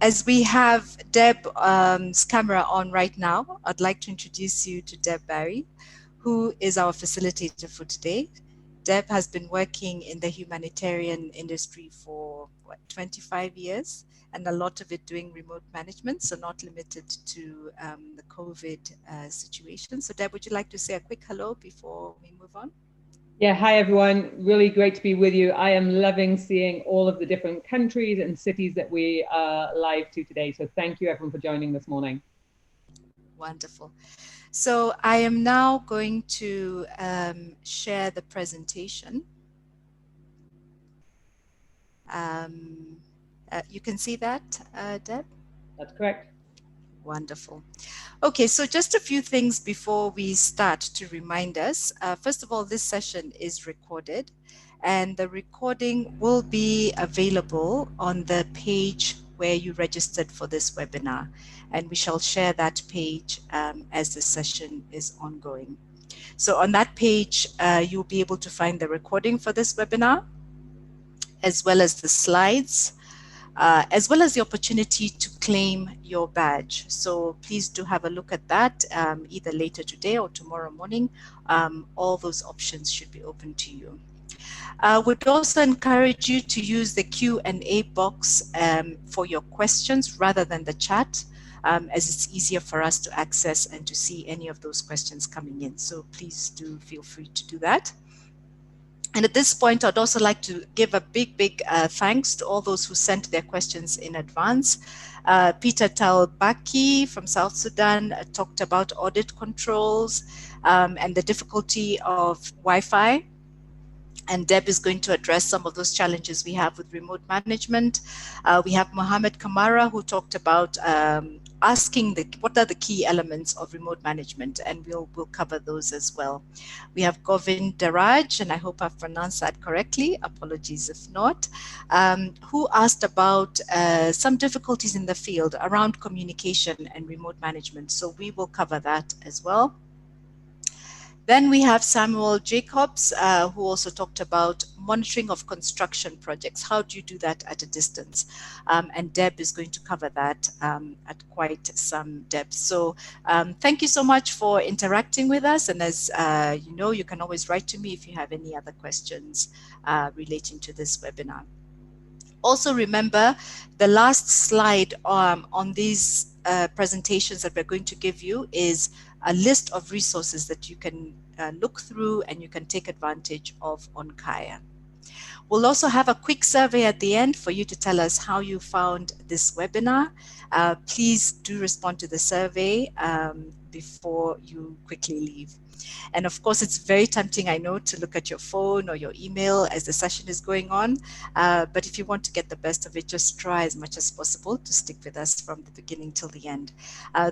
As we have Deb's camera on right now, I'd like to introduce you to Deb Barry, who is our facilitator for today. Deb has been working in the humanitarian industry for 25 years, and a lot of it doing remote management, so not limited to the COVID situation. So Deb, would you like to say a quick hello before we move on? Yeah, hi everyone. Really great to be with you. I am loving seeing all of the different countries and cities that we are live to today. So thank you everyone for joining this morning. Wonderful. So I am now going to share the presentation. You can see that, Deb? That's correct. Wonderful. Okay, so just a few things before we start to remind us. First of all, this session is recorded, and the recording will be available on the page where you registered for this webinar, and we shall share that page as the session is ongoing. So on that page, you'll be able to find the recording for this webinar, as well as the slides, as well as the opportunity to claim your badge. So please do have a look at that either later today or tomorrow morning. All those options should be open to you. Would also encourage you to use the Q&A box for your questions rather than the chat, as it's easier for us to access and to see any of those questions coming in. So please do feel free to do that. And at this point, I'd also like to give a big thanks to all those who sent their questions in advance. Peter Talbaki from South Sudan talked about audit controls and the difficulty of Wi-Fi. And Deb is going to address some of those challenges we have with remote management. We have Mohammed Kamara, who talked about asking what are the key elements of remote management, and we'll cover those as well. We have Govind Daraj, and I hope I've pronounced that correctly, apologies if not, who asked about some difficulties in the field around communication and remote management. So we will cover that as well. Then we have Samuel Jacobs, who also talked about monitoring of construction projects. How do you do that at a distance? And Deb is going to cover that at quite some depth. So thank you so much for interacting with us. And as you know, you can always write to me if you have any other questions relating to this webinar. Also remember, the last slide on these presentations that we're going to give you is a list of resources that you can look through and you can take advantage of on Kaya. We'll also have a quick survey at the end for you to tell us how you found this webinar. Please do respond to the survey before you quickly leave. And of course, it's very tempting, I know, to look at your phone or your email as the session is going on. But if you want to get the best of it, just try as much as possible to stick with us from the beginning till the end.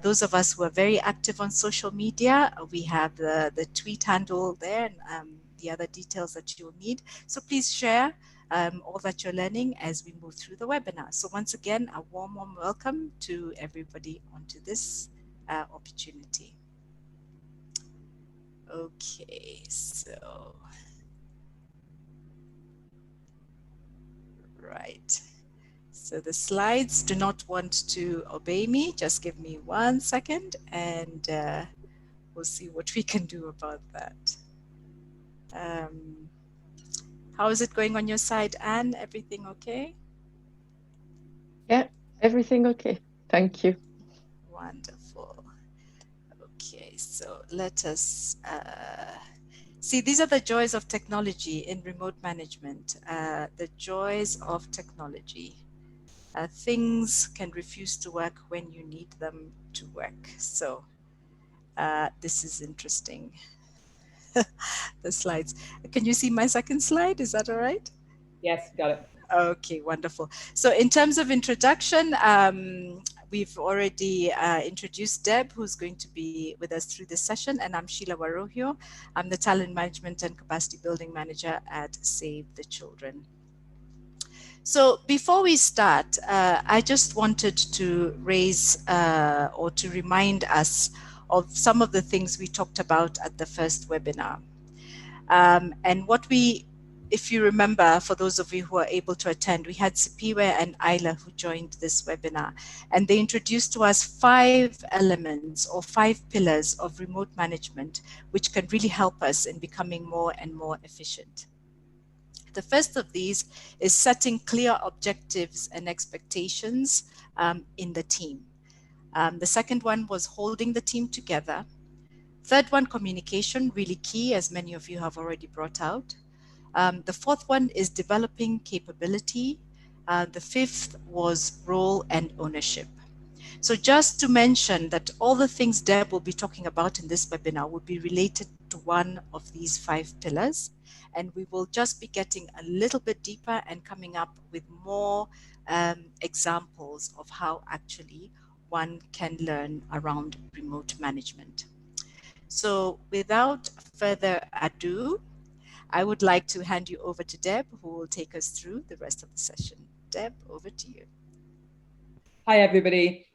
Those of us who are very active on social media, we have the tweet handle there and the other details that you'll need. So please share all that you're learning as we move through the webinar. So once again, a warm welcome to everybody onto this opportunity. Okay, so, right. So the slides do not want to obey me. Just give me 1 second and we'll see what we can do about that. How is it going on your side, Anne? Everything okay? Yeah, everything okay. Thank you. Wonderful. Okay, so let us see, these are the joys of technology in remote management, the joys of technology. Things can refuse to work when you need them to work. So this is interesting. The slides. Can you see my second slide? Is that all right? Yes, got it. Okay, wonderful. So in terms of introduction, we've already introduced Deb, who's going to be with us through this session, and I'm Sheila Warohio. I'm the Talent Management and Capacity Building Manager at Save the Children. So before we start, I just wanted to raise or to remind us of some of the things we talked about at the first webinar. And what we if you remember, for those of you who are able to attend, we had Sipiwe and Isla who joined this webinar, and they introduced to us 5 elements or 5 pillars of remote management, which can really help us in becoming more and more efficient. The first of these is setting clear objectives and expectations in the team. The second one was holding the team together. Third one, communication, really key, as many of you have already brought out. The fourth one is developing capability. The fifth was role and ownership. So just to mention that all the things Deb will be talking about in this webinar will be related to one of these 5 pillars. And we will just be getting a little bit deeper and coming up with more examples of how actually one can learn around remote management. So without further ado, I would like to hand you over to Deb, who will take us through the rest of the session. Deb, over to you. Hi, everybody.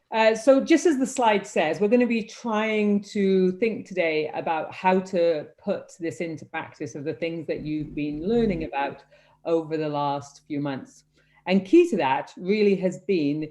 So just as the slide says, we're going to be trying to think today about how to put this into practice of the things that you've been learning about over the last few months. And key to that really has been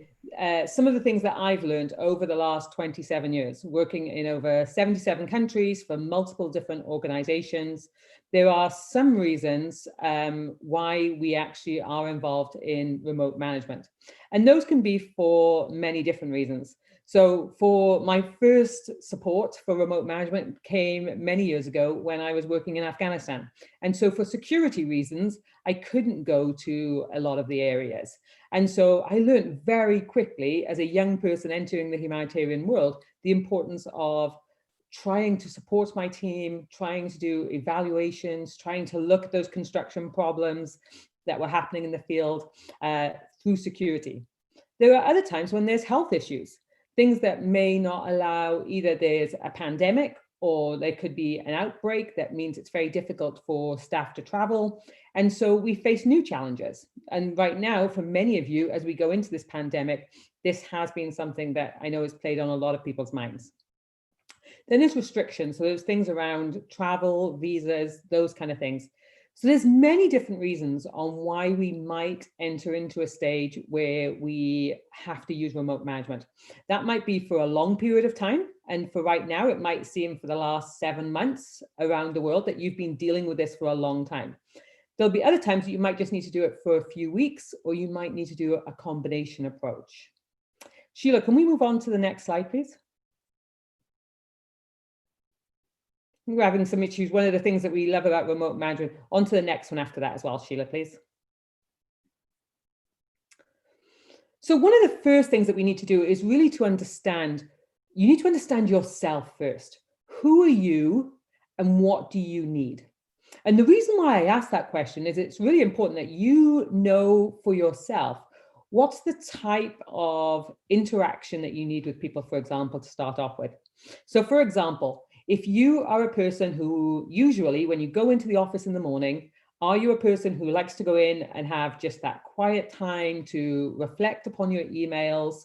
some of the things that I've learned over the last 27 years, working in over 77 countries for multiple different organizations. There are some reasons why we actually are involved in remote management. And those can be for many different reasons. So for my first support for remote management came many years ago when I was working in Afghanistan. And so for security reasons, I couldn't go to a lot of the areas. And so I learned very quickly as a young person entering the humanitarian world, the importance of trying to support my team, trying to do evaluations, trying to look at those construction problems that were happening in the field through security. There are other times when there's health issues, things that may not allow, either there's a pandemic or there could be an outbreak that means it's very difficult for staff to travel. And so we face new challenges. And right now, for many of you, as we go into this pandemic, this has been something that I know has played on a lot of people's minds. Then there's restrictions. So there's things around travel, visas, those kind of things. So there's many different reasons on why we might enter into a stage where we have to use remote management. That might be for a long period of time. And for right now, it might seem for the last 7 months around the world that you've been dealing with this for a long time. There'll be other times that you might just need to do it for a few weeks, or you might need to do a combination approach. Sheila, can we move on to the next slide, please? We're having some issues. One of the things that we love about remote management. On to the next one after that as well, Sheila, please. So one of the first things that we need to do is really to understand, you need to understand yourself first. Who are you and what do you need? And the reason why I ask that question is it's really important that you know for yourself, what's the type of interaction that you need with people, for example, to start off with. So for example, if you are a person who usually, when you go into the office in the morning, are you a person who likes to go in and have just that quiet time to reflect upon your emails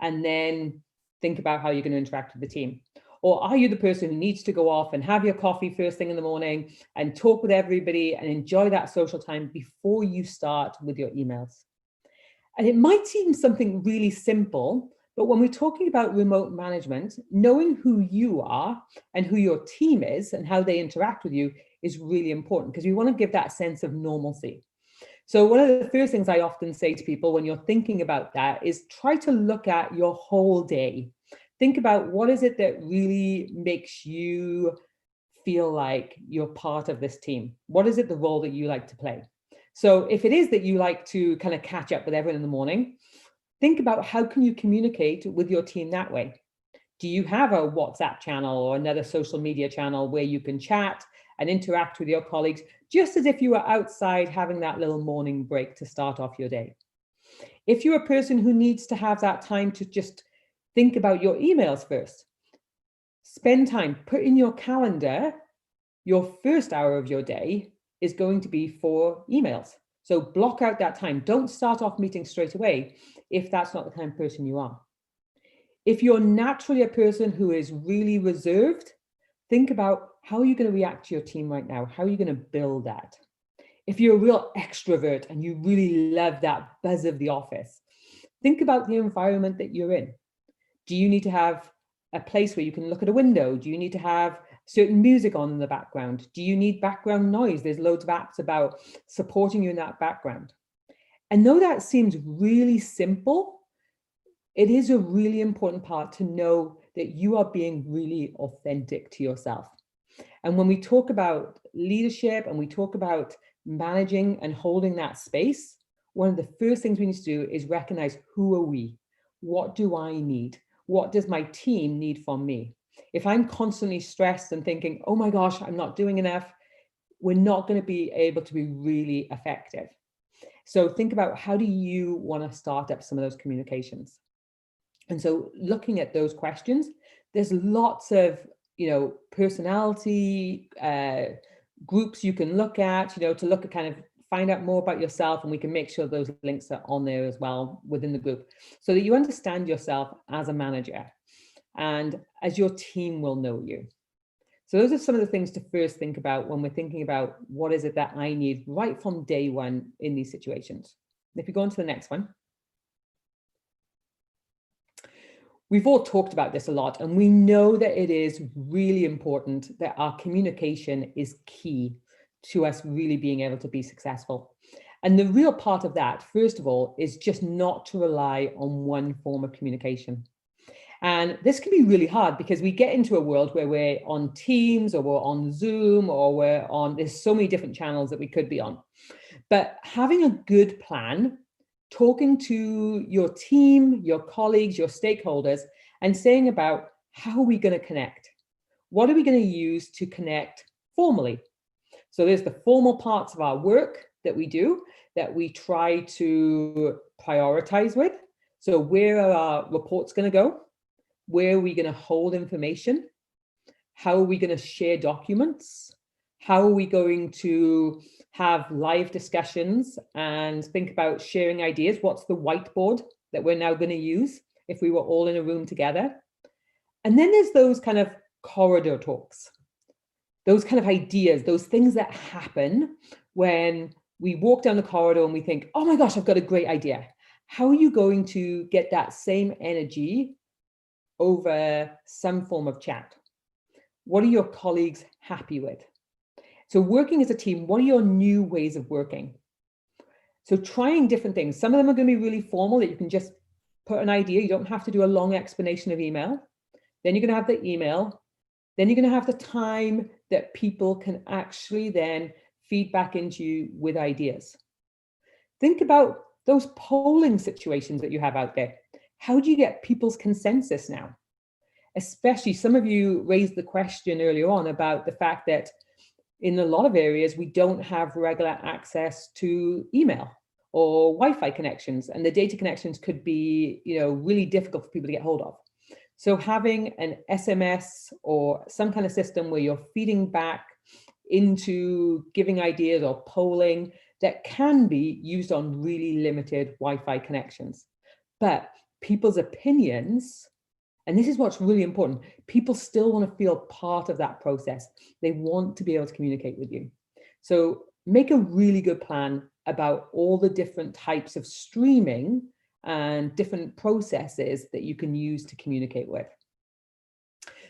and then think about how you're going to interact with the team? Or are you the person who needs to go off and have your coffee first thing in the morning and talk with everybody and enjoy that social time before you start with your emails? And it might seem something really simple, but when we're talking about remote management, knowing who you are and who your team is and how they interact with you is really important, because we want to give that sense of normalcy. So one of the first things I often say to people when you're thinking about that is try to look at your whole day. Think about what is it that really makes you feel like you're part of this team? What is it, the role that you like to play? So if it is that you like to kind of catch up with everyone in the morning, think about how can you communicate with your team that way? Do you have a WhatsApp channel or another social media channel where you can chat and interact with your colleagues, just as if you were outside having that little morning break to start off your day? If you're a person who needs to have that time to just think about your emails first, spend time, put in your calendar, your first hour of your day is going to be for emails. So block out that time. Don't start off meetings straight away if that's not the kind of person you are. If you're naturally a person who is really reserved, think about how are you going to react to your team right now? How are you going to build that? If you're a real extrovert and you really love that buzz of the office, think about the environment that you're in. Do you need to have a place where you can look at a window? Do you need to have certain music on in the background? Do you need background noise? There's loads of apps about supporting you in that background. And though that seems really simple, it is a really important part to know that you are being really authentic to yourself. And when we talk about leadership and we talk about managing and holding that space, one of the first things we need to do is recognize, who are we? What do I need? What does my team need from me? If I'm constantly stressed and thinking, oh my gosh, I'm not doing enough, we're not going to be able to be really effective. So think about, how do you want to start up some of those communications? And so looking at those questions, there's lots of, personality groups you can look at, to look at kind of find out more about yourself, and we can make sure those links are on there as well within the group, so that you understand yourself as a manager and as your team will know you. So those are some of the things to first think about when we're thinking about what is it that I need right from day one in these situations. If you go on to the next one. We've all talked about this a lot, and we know that it is really important that our communication is key to us really being able to be successful. And the real part of that, first of all, is just not to rely on one form of communication. And this can be really hard because we get into a world where we're on Teams or we're on Zoom or there's so many different channels that we could be on. But having a good plan, talking to your team, your colleagues, your stakeholders, and saying about, how are we going to connect? What are we going to use to connect formally? So there's the formal parts of our work that we do, that we try to prioritize with. So where are our reports going to go? Where are we going to hold information? How are we going to share documents? How are we going to have live discussions and think about sharing ideas? What's the whiteboard that we're now going to use if we were all in a room together? And then there's those kind of corridor talks, those kind of ideas, those things that happen when we walk down the corridor and we think, oh my gosh, I've got a great idea. How are you going to get that same energy over some form of chat? What are your colleagues happy with? So working as a team, what are your new ways of working? So trying different things. Some of them are going to be really formal, that you can just put an idea. You don't have to do a long explanation of email. Then you're going to have the email. Then you're going to have the time that people can actually then feed back into you with ideas. Think about those polling situations that you have out there. How do you get people's consensus now? Especially, some of you raised the question earlier on about the fact that in a lot of areas, we don't have regular access to email or Wi-Fi connections, and the data connections could be, really difficult for people to get hold of. So having an SMS or some kind of system where you're feeding back into giving ideas or polling, that can be used on really limited Wi-Fi connections. But people's opinions, and this is what's really important, people still want to feel part of that process. They want to be able to communicate with you. So make a really good plan about all the different types of streaming and different processes that you can use to communicate with.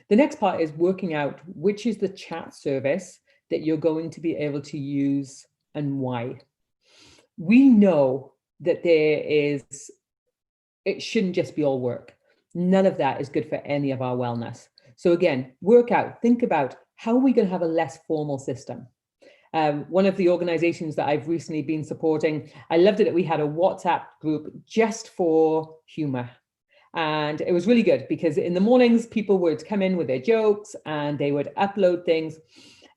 The next part is working out which is the chat service that you're going to be able to use and why. We know that it shouldn't just be all work. None of that is good for any of our wellness. So again, work out, think about, how are we going to have a less formal system? One of the organizations that I've recently been supporting, I loved it that we had a WhatsApp group just for humor. And it was really good because in the mornings, people would come in with their jokes and they would upload things.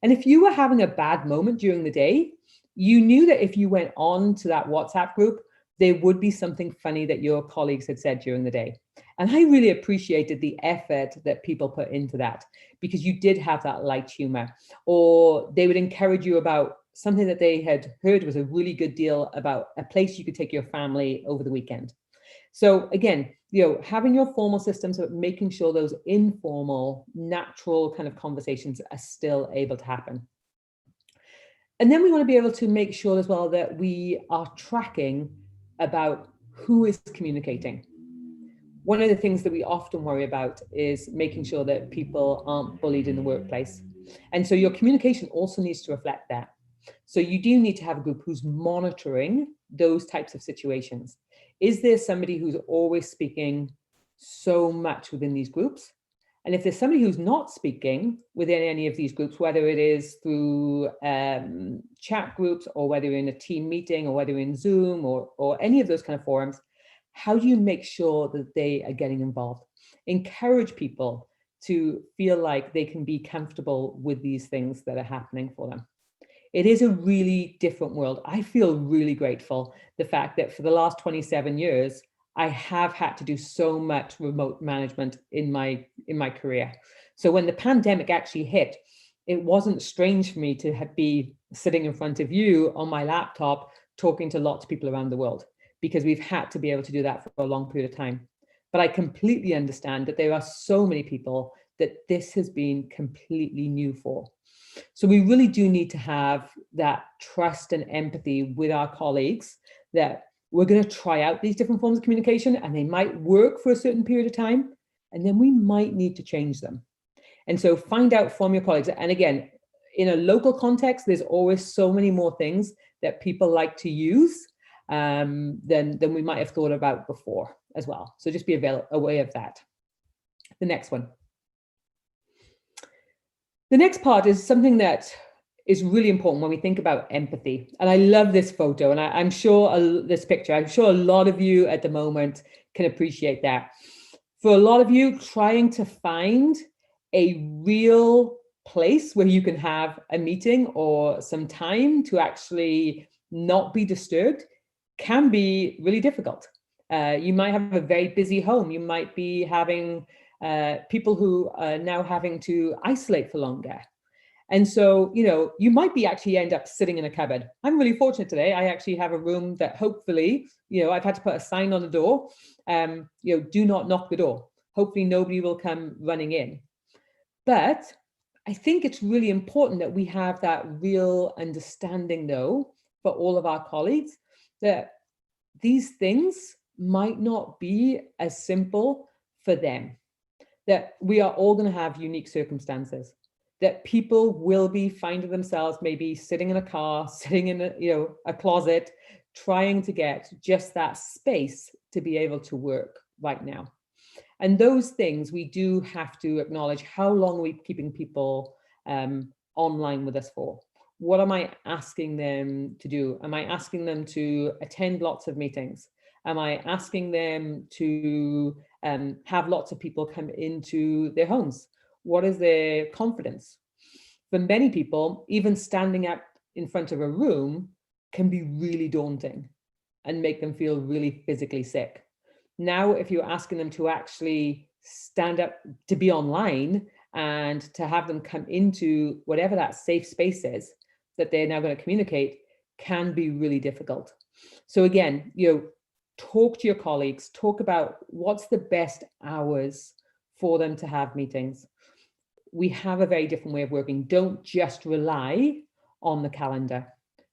And if you were having a bad moment during the day, you knew that if you went on to that WhatsApp group, there would be something funny that your colleagues had said during the day. And I really appreciated the effort that people put into that, because you did have that light humor, or they would encourage you about something that they had heard was a really good deal about a place you could take your family over the weekend. So again, having your formal systems, but making sure those informal, natural kind of conversations are still able to happen. And then we want to be able to make sure as well that we are tracking about who is communicating. One of the things that we often worry about is making sure that people aren't bullied in the workplace. And so your communication also needs to reflect that. So you do need to have a group who's monitoring those types of situations. Is there somebody who's always speaking so much within these groups? And if there's somebody who's not speaking within any of these groups, whether it is through chat groups or whether you're in a team meeting or whether you're in Zoom or any of those kind of forums, how do you make sure that they are getting involved? Encourage people to feel like they can be comfortable with these things that are happening for them. It is a really different world. I feel really grateful the fact that for the last 27 years, I have had to do so much remote management in my career. So when the pandemic actually hit, it wasn't strange for me to be sitting in front of you on my laptop, talking to lots of people around the world, because we've had to be able to do that for a long period of time. But I completely understand that there are so many people that this has been completely new for. So we really do need to have that trust and empathy with our colleagues that we're going to try out these different forms of communication and they might work for a certain period of time, and then we might need to change them. And so find out from your colleagues. And again, in a local context, there's always so many more things that people like to use than we might have thought about before as well. So just be aware of that. The next one. The next part is something that is really important when we think about empathy. And I love this photo, and I'm sure this picture, I'm sure a lot of you at the moment can appreciate that. For a lot of you, trying to find a real place where you can have a meeting or some time to actually not be disturbed can be really difficult. You might have a very busy home. You might be having people who are now having to isolate for longer. And so, you might be actually end up sitting in a cupboard. I'm really fortunate today. I actually have a room that hopefully, I've had to put a sign on the door, do not knock the door. Hopefully nobody will come running in. But I think it's really important that we have that real understanding, though, for all of our colleagues, that these things might not be as simple for them, that we are all going to have unique circumstances, that people will be finding themselves maybe sitting in a car, sitting in a closet, trying to get just that space to be able to work right now. And those things we do have to acknowledge. How long are we keeping people online with us for? What am I asking them to do? Am I asking them to attend lots of meetings? Am I asking them to have lots of people come into their homes? What is their confidence? For many people, even standing up in front of a room can be really daunting and make them feel really physically sick. Now, if you're asking them to actually stand up to be online and to have them come into whatever that safe space is that they're now going to communicate, can be really difficult. So again, talk to your colleagues, talk about what's the best hours for them to have meetings. We have a very different way of working. Don't just rely on the calendar.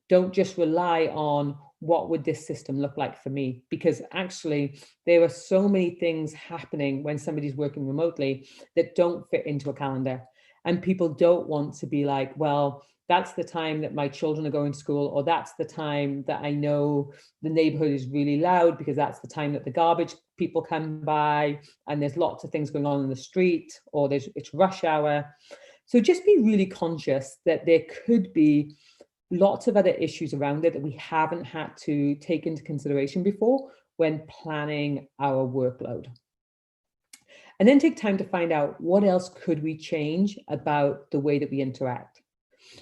Don't just rely on what would this system look like for me, because actually there are so many things happening when somebody's working remotely that don't fit into a calendar. And people don't want to be like, well, that's the time that my children are going to school, or that's the time that I know the neighborhood is really loud because that's the time that the garbage people come by and there's lots of things going on in the street, or it's rush hour. So just be really conscious that there could be lots of other issues around it that we haven't had to take into consideration before when planning our workload. And then take time to find out what else could we change about the way that we interact.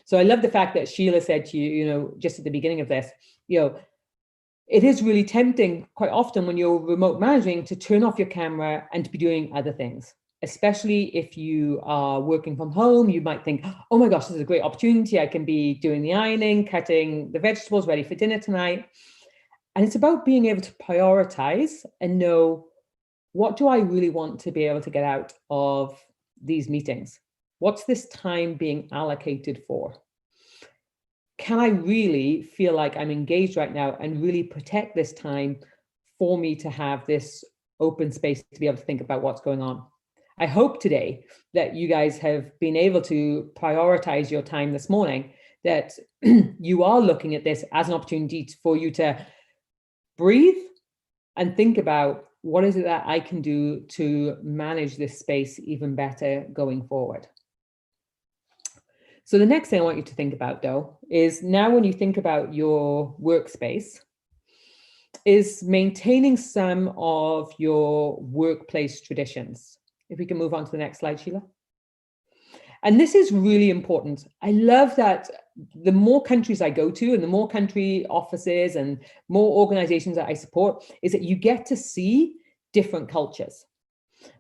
So I love the fact that Sheila said to you, just at the beginning of this, it is really tempting quite often when you're remote managing to turn off your camera and to be doing other things. Especially if you are working from home, you might think, oh my gosh, this is a great opportunity. I can be doing the ironing, cutting the vegetables ready for dinner tonight. And it's about being able to prioritize and know, what do I really want to be able to get out of these meetings? What's this time being allocated for? can I really feel like I'm engaged right now and really protect this time for me to have this open space to be able to think about what's going on? I hope today that you guys have been able to prioritize your time this morning, that you are looking at this as an opportunity for you to breathe and think about what is it that I can do to manage this space even better going forward. So the next thing I want you to think about, though, is now when you think about your workspace, is maintaining some of your workplace traditions. If we can move on to the next slide, Sheila. And this is really important. I love that the more countries I go to and the more country offices and more organizations that I support, is that you get to see different cultures.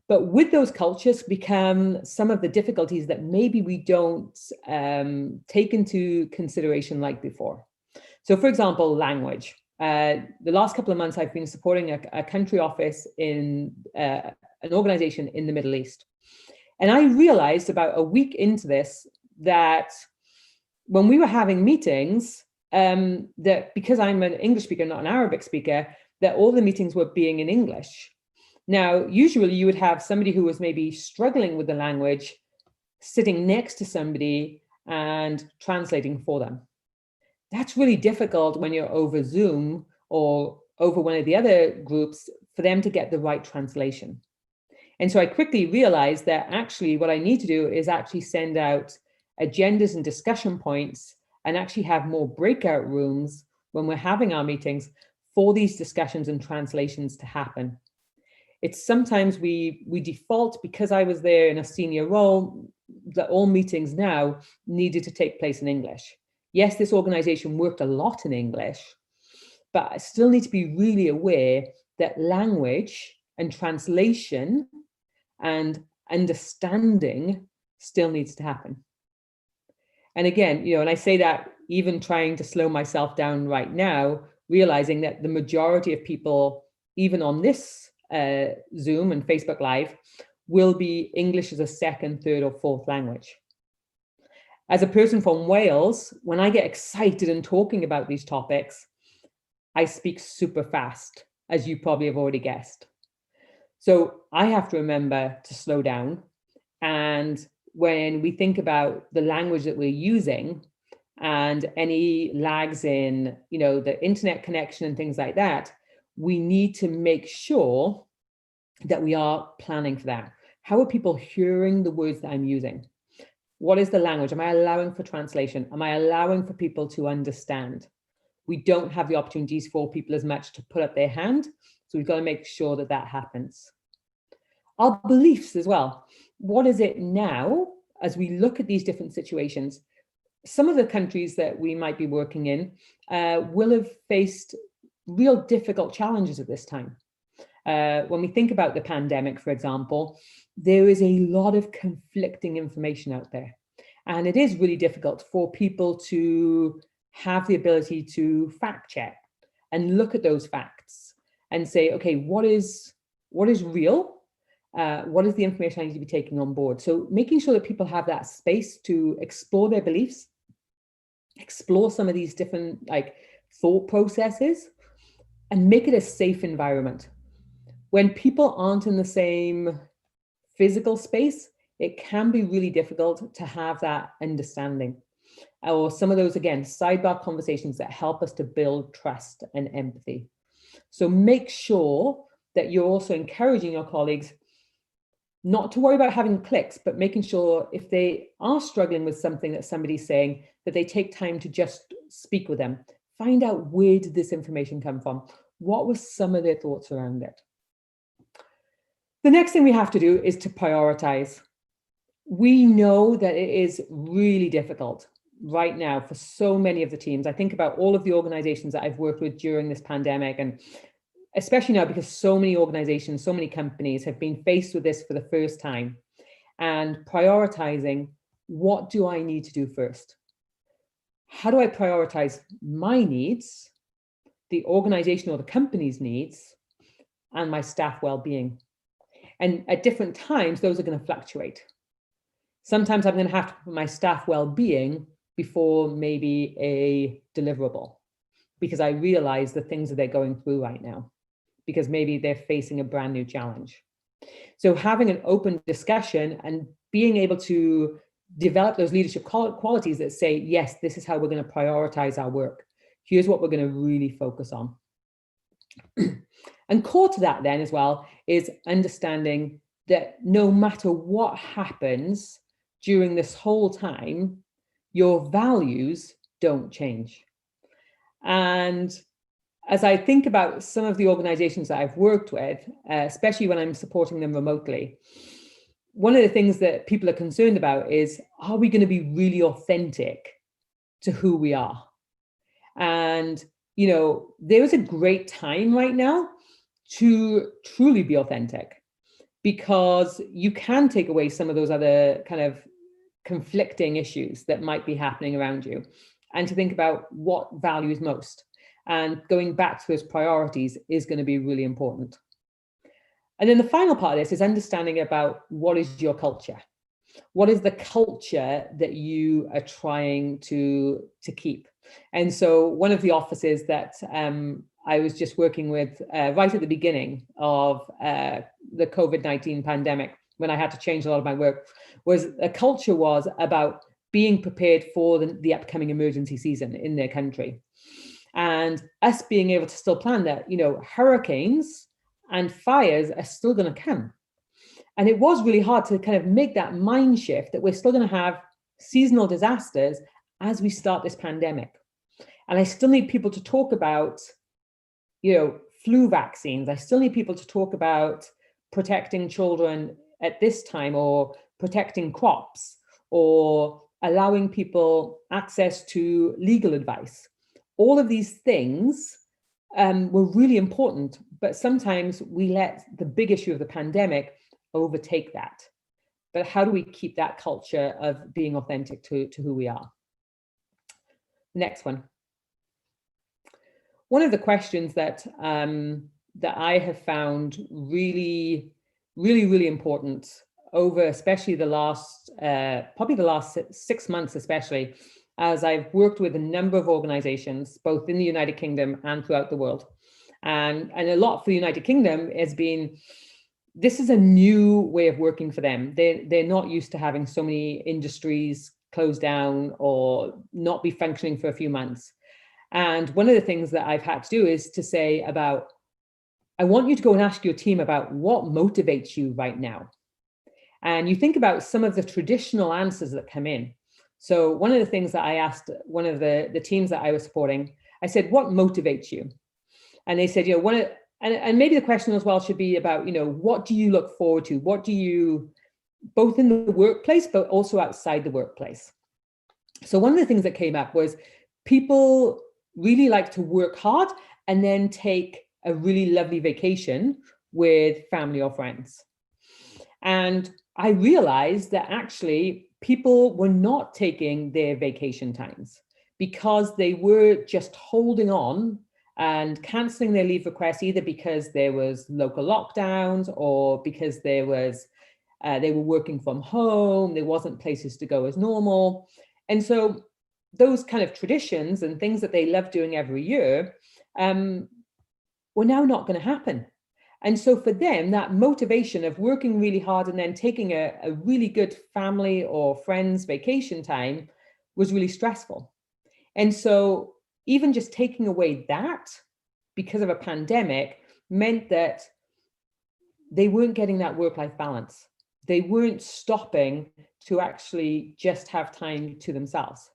But with those cultures become some of the difficulties that maybe we don't take into consideration like before. So for example, language. The last couple of months, I've been supporting a country office in an organization in the Middle East. And I realized about a week into this that when we were having meetings, that because I'm an English speaker, not an Arabic speaker, that all the meetings were being in English. Now, usually you would have somebody who was maybe struggling with the language sitting next to somebody and translating for them. That's really difficult when you're over Zoom or over one of the other groups for them to get the right translation. And so I quickly realized that actually what I need to do is actually send out agendas and discussion points and actually have more breakout rooms when we're having our meetings for these discussions and translations to happen. It's sometimes we default, because I was there in a senior role, that all meetings now needed to take place in English. Yes, this organization worked a lot in English, but I still need to be really aware that language and translation and understanding still needs to happen. And again, and I say that even trying to slow myself down right now, realizing that the majority of people, even on this Zoom and Facebook Live, will be English as a second, third, or fourth language. As a person from Wales, when I get excited and talking about these topics, I speak super fast, as you probably have already guessed. So I have to remember to slow down. And when we think about the language that we're using and any lags in, the internet connection and things like that, we need to make sure that we are planning for that. How are people hearing the words that I'm using? What is the language? Am I allowing for translation? Am I allowing for people to understand? We don't have the opportunities for people as much to put up their hand. So we've got to make sure that that happens. Our beliefs as well. What is it now as we look at these different situations? Some of the countries that we might be working in will have faced real difficult challenges at this time. When we think about the pandemic, for example, there is a lot of conflicting information out there. And it is really difficult for people to have the ability to fact check and look at those facts and say, okay, what is real? What is the information I need to be taking on board? So making sure that people have that space to explore their beliefs, explore some of these different thought processes, and make it a safe environment. When people aren't in the same physical space, it can be really difficult to have that understanding. Or some of those, again, sidebar conversations that help us to build trust and empathy. So make sure that you're also encouraging your colleagues not to worry about having clicks, but making sure if they are struggling with something that somebody's saying, that they take time to just speak with them. Find out, where did this information come from? What were some of their thoughts around it? The next thing we have to do is to prioritize. We know that it is really difficult right now for so many of the teams. I think about all of the organizations that I've worked with during this pandemic, and especially now because so many organizations, so many companies have been faced with this for the first time, and prioritizing, what do I need to do first? How do I prioritize my needs, the organization or the company's needs, and my staff well-being? And at different times, those are going to fluctuate. Sometimes I'm going to have to put my staff well-being before maybe a deliverable, because I realize the things that they're going through right now, because maybe they're facing a brand new challenge. So having an open discussion and being able to develop those leadership qualities that say, yes, this is how we're going to prioritize our work. Here's what we're going to really focus on. And core to that then as well is understanding that no matter what happens during this whole time, your values don't change. And as I think about some of the organizations that I've worked with, especially when I'm supporting them remotely, one of the things that people are concerned about is, are we going to be really authentic to who we are? And, you know, there is a great time right now to truly be authentic, because you can take away some of those other kind of conflicting issues that might be happening around you, and to think about what values most. And going back to those priorities is going to be really important. And then the final part of this is understanding about what is your culture. What is the culture that you are trying to keep? And so one of the offices that I was just working with right at the beginning of the COVID-19 pandemic, when I had to change a lot of my work, was a culture was about being prepared for the upcoming emergency season in their country. And us being able to still plan that, you know, hurricanes and fires are still going to come. And it was really hard to kind of make that mind shift that we're still going to have seasonal disasters as we start this pandemic. And I still need people to talk about, you know, flu vaccines. I still need people to talk about protecting children at this time, or protecting crops, or allowing people access to legal advice. All of these things were really important, but sometimes we let the big issue of the pandemic overtake that. But how do we keep that culture of being authentic to who we are? Next one. One of the questions that that I have found really important over, especially the last, probably the last 6 months, especially, as I've worked with a number of organizations, both in the United Kingdom and throughout the world. And a lot for the United Kingdom has been, this is a new way of working for them. They're not used to having so many industries close down or not be functioning for a few months. And one of the things that I've had to do is to say about, I want you to go and ask your team about what motivates you right now. And you think about some of the traditional answers that come in. So one of the things that I asked one of the teams that I was supporting, I said, what motivates you? And they said, you know, and maybe the question as well should be about, you know, what do you look forward to? What do you, both in the workplace, but also outside the workplace? So one of the things that came up was people really like to work hard and then take a really lovely vacation with family or friends. And I realized that actually people were not taking their vacation times because they were just holding on and canceling their leave requests, either because there was local lockdowns or because there was they were working from home, there wasn't places to go as normal. And so those kind of traditions and things that they love doing every year were now not going to happen. And so for them, that motivation of working really hard and then taking a really good family or friends vacation time was really stressful. And so even just taking away that because of a pandemic meant that they weren't getting that work-life balance. They weren't stopping to actually just have time to themselves.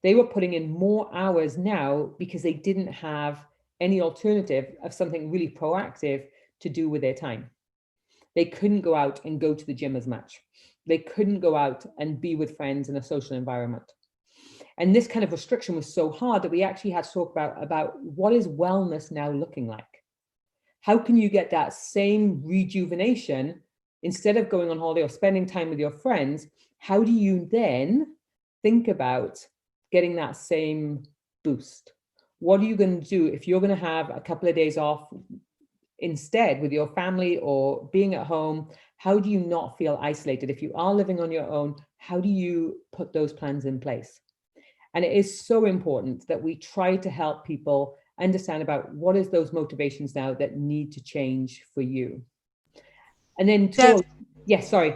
They were putting in more hours now because they didn't have any alternative of something really proactive to do with their time. They couldn't go out and go to the gym as much. They couldn't go out and be with friends in a social environment. And this kind of restriction was so hard that we actually had to talk about what is wellness now looking like? How can you get that same rejuvenation instead of going on holiday or spending time with your friends? How do you then think about getting that same boost? What are you going to do if you're going to have a couple of days off instead with your family or being at home? How do you not feel isolated? If you are living on your own, how do you put those plans in place? And it is so important that we try to help people understand about what is those motivations now that need to change for you. And then, yes, sorry.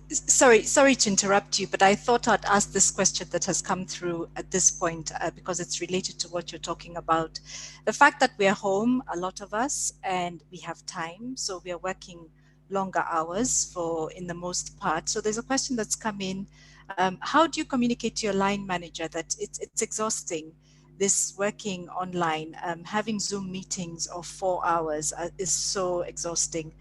Sorry to interrupt you, but I thought I'd ask this question that has come through at this point because it's related to what you're talking about. The fact that we're home, a lot of us, and we have time, so we are working longer hours in the most part. So there's a question that's come in. How do you communicate to your line manager that it's exhausting, this working online, having Zoom meetings of 4 hours is so exhausting.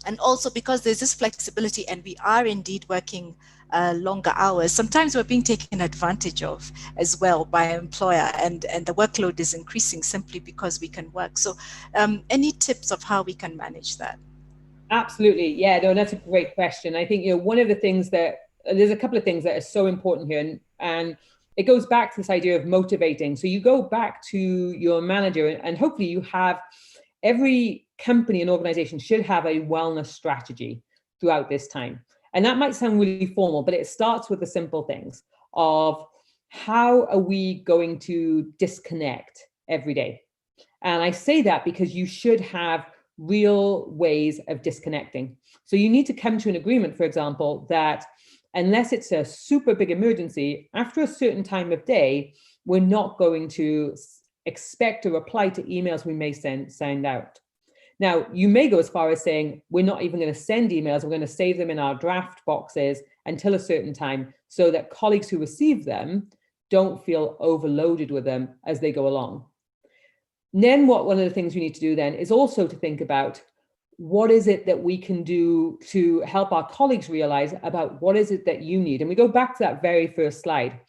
And also because there's this flexibility and we are indeed working longer hours, sometimes we're being taken advantage of as well by an employer, and the workload is increasing simply because we can work. So any tips of how we can manage that? Absolutely. Yeah, no, that's a great question. I think, one of the things that, there's a couple of things that are so important here, and it goes back to this idea of motivating. So you go back to your manager, and hopefully you have, every company and organization should have a wellness strategy throughout this time. And that might sound really formal, but it starts with the simple things of how are we going to disconnect every day? And I say that because you should have real ways of disconnecting. So you need to come to an agreement, for example, that unless it's a super big emergency, after a certain time of day, we're not going to expect a reply to emails we may send out. Now, you may go as far as saying, we're not even going to send emails, we're going to save them in our draft boxes until a certain time so that colleagues who receive them don't feel overloaded with them as they go along. Then one of the things we need to do then is also to think about what is it that we can do to help our colleagues realize about what is it that you need. And we go back to that very first slide.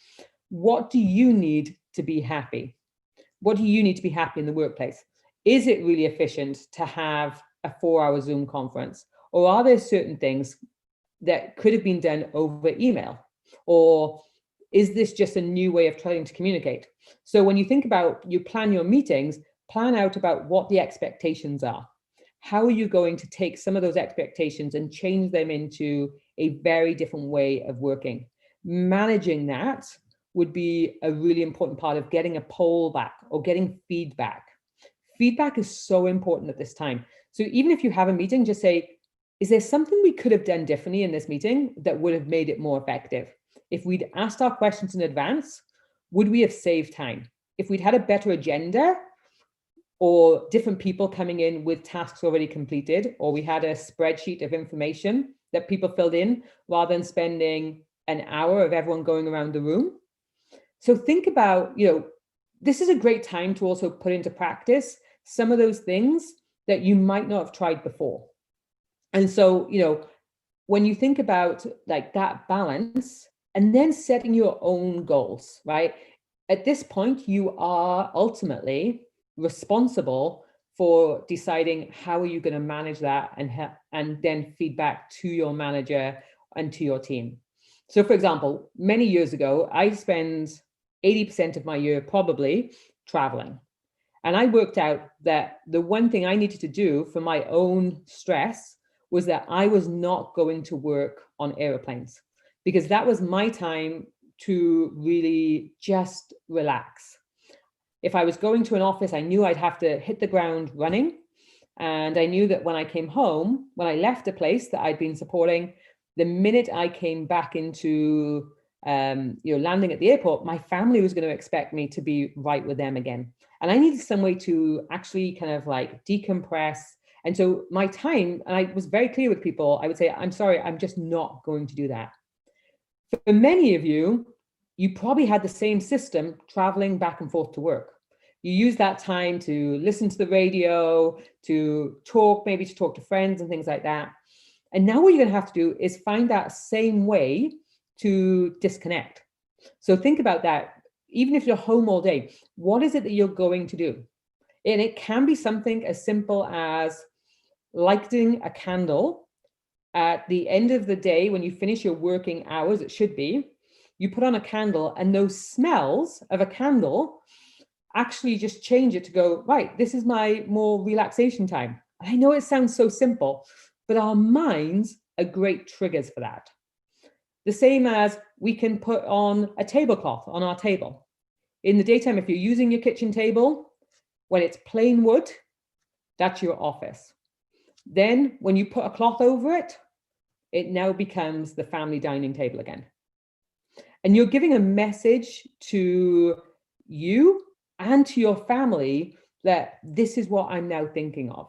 What do you need to be happy? What do you need to be happy in the workplace? Is it really efficient to have a 4-hour Zoom conference? Or are there certain things that could have been done over email? Or is this just a new way of trying to communicate? So when you think about, you plan your meetings, plan out about what the expectations are. How are you going to take some of those expectations and change them into a very different way of working? Managing that would be a really important part of getting a poll back or getting feedback. Feedback is so important at this time. So even if you have a meeting, just say, is there something we could have done differently in this meeting that would have made it more effective? If we'd asked our questions in advance, would we have saved time? If we'd had a better agenda or different people coming in with tasks already completed, or we had a spreadsheet of information that people filled in rather than spending an hour of everyone going around the room. So think about, this is a great time to also put into practice some of those things that you might not have tried before. And so, when you think about like that balance and then setting your own goals, right? At this point, you are ultimately responsible for deciding how are you going to manage that and then feedback to your manager and to your team. So for example, many years ago, I spend 80% of my year probably traveling. And I worked out that the one thing I needed to do for my own stress was that I was not going to work on airplanes, because that was my time to really just relax. If I was going to an office, I knew I'd have to hit the ground running. And I knew that when I came home, when I left a place that I'd been supporting, the minute I came back into landing at the airport, my family was going to expect me to be right with them again. And I needed some way to actually kind of like decompress. And so my time, and I was very clear with people, I would say, I'm sorry, I'm just not going to do that. For many of you, you probably had the same system traveling back and forth to work. You use that time to listen to the radio, to talk, maybe to talk to friends and things like that. And now what you're going to have to do is find that same way to disconnect. So think about that. Even if you're home all day, what is it that you're going to do? And it can be something as simple as lighting a candle at the end of the day when you finish your working hours. It should be, you put on a candle, and those smells of a candle actually just change it to go, right, this is my more relaxation time. And I know it sounds so simple, but our minds are great triggers for that. The same as we can put on a tablecloth on our table. In the daytime, if you're using your kitchen table, when it's plain wood, that's your office. Then when you put a cloth over it, it now becomes the family dining table again. And you're giving a message to you and to your family that this is what I'm now thinking of.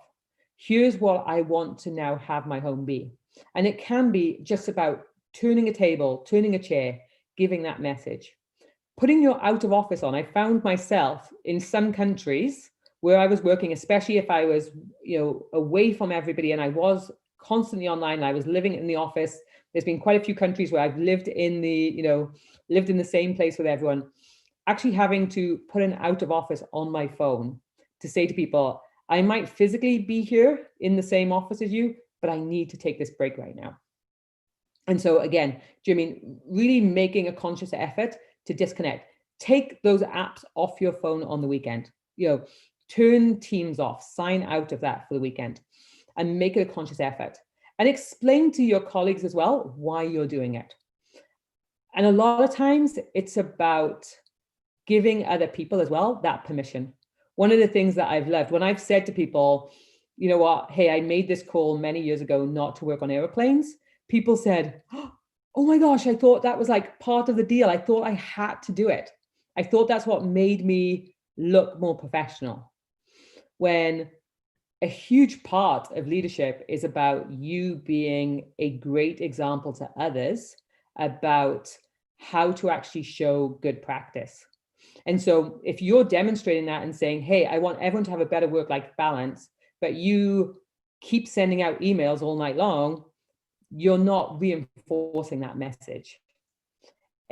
Here's what I want to now have my home be. And it can be just about turning a table, turning a chair, giving that message. Putting your out of office on. I found myself in some countries where I was working, especially if I was, away from everybody and I was constantly online, I was living in the office. There's been quite a few countries where I've lived in the same place with everyone, actually having to put an out of office on my phone to say to people, I might physically be here in the same office as you, but I need to take this break right now. And so again, Jimmy, really making a conscious effort to disconnect. Take those apps off your phone on the weekend. Turn Teams off, sign out of that for the weekend, and make it a conscious effort. And explain to your colleagues as well why you're doing it. And a lot of times it's about giving other people as well that permission. One of the things that I've loved when I've said to people, you know what, hey, I made this call many years ago not to work on airplanes. People said, oh my gosh, I thought that was like part of the deal. I thought I had to do it. I thought that's what made me look more professional. When a huge part of leadership is about you being a great example to others about how to actually show good practice. And so if you're demonstrating that and saying, hey, I want everyone to have a better work-life balance, but you keep sending out emails all night long, you're not reinforcing that message.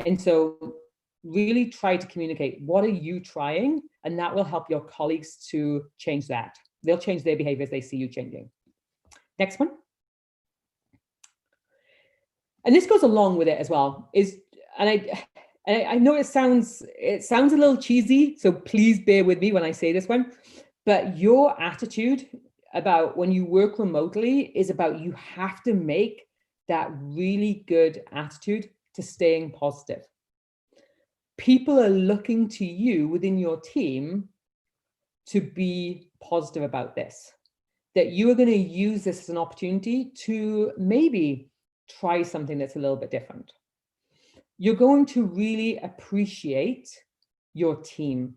And so really try to communicate, what are you trying? And that will help your colleagues to change that. They'll change their behavior as they see you changing. Next one. And this goes along with it as well, I know it sounds a little cheesy, so please bear with me when I say this one, but your attitude about when you work remotely is about you have to make that really good attitude to staying positive. People are looking to you within your team to be positive about this, that you are going to use this as an opportunity to maybe try something that's a little bit different. You're going to really appreciate your team.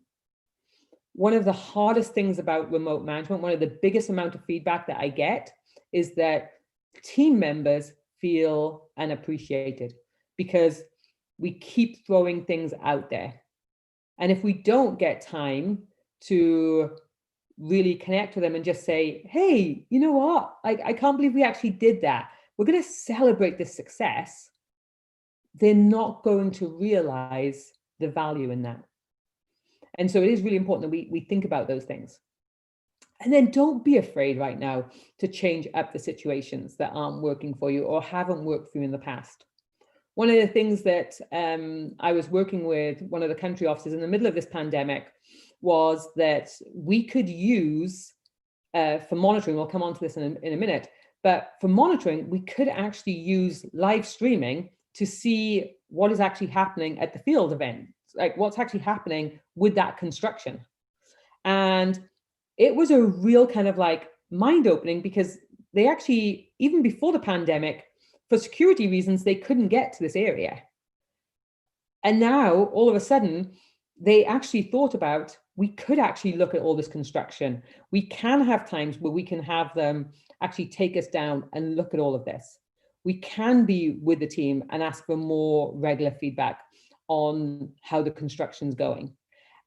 One of the hardest things about remote management, one of the biggest amount of feedback that I get is that team members feel unappreciated because we keep throwing things out there. And if we don't get time to really connect with them and just say, hey, you know what? I can't believe we actually did that. We're going to celebrate this success. They're not going to realize the value in that. And so it is really important that we think about those things. And then don't be afraid right now to change up the situations that aren't working for you or haven't worked for you in the past. One of the things that I was working with one of the country offices in the middle of this pandemic was that we could use for monitoring, we'll come on to this in a minute, but for monitoring, we could actually use live streaming to see what is actually happening at the field event, like what's actually happening with that construction. And it was a real kind of like mind-opening because they actually, even before the pandemic, for security reasons, they couldn't get to this area. And now, all of a sudden, they actually thought about, we could actually look at all this construction. We can have times where we can have them actually take us down and look at all of this. We can be with the team and ask for more regular feedback on how the construction's going.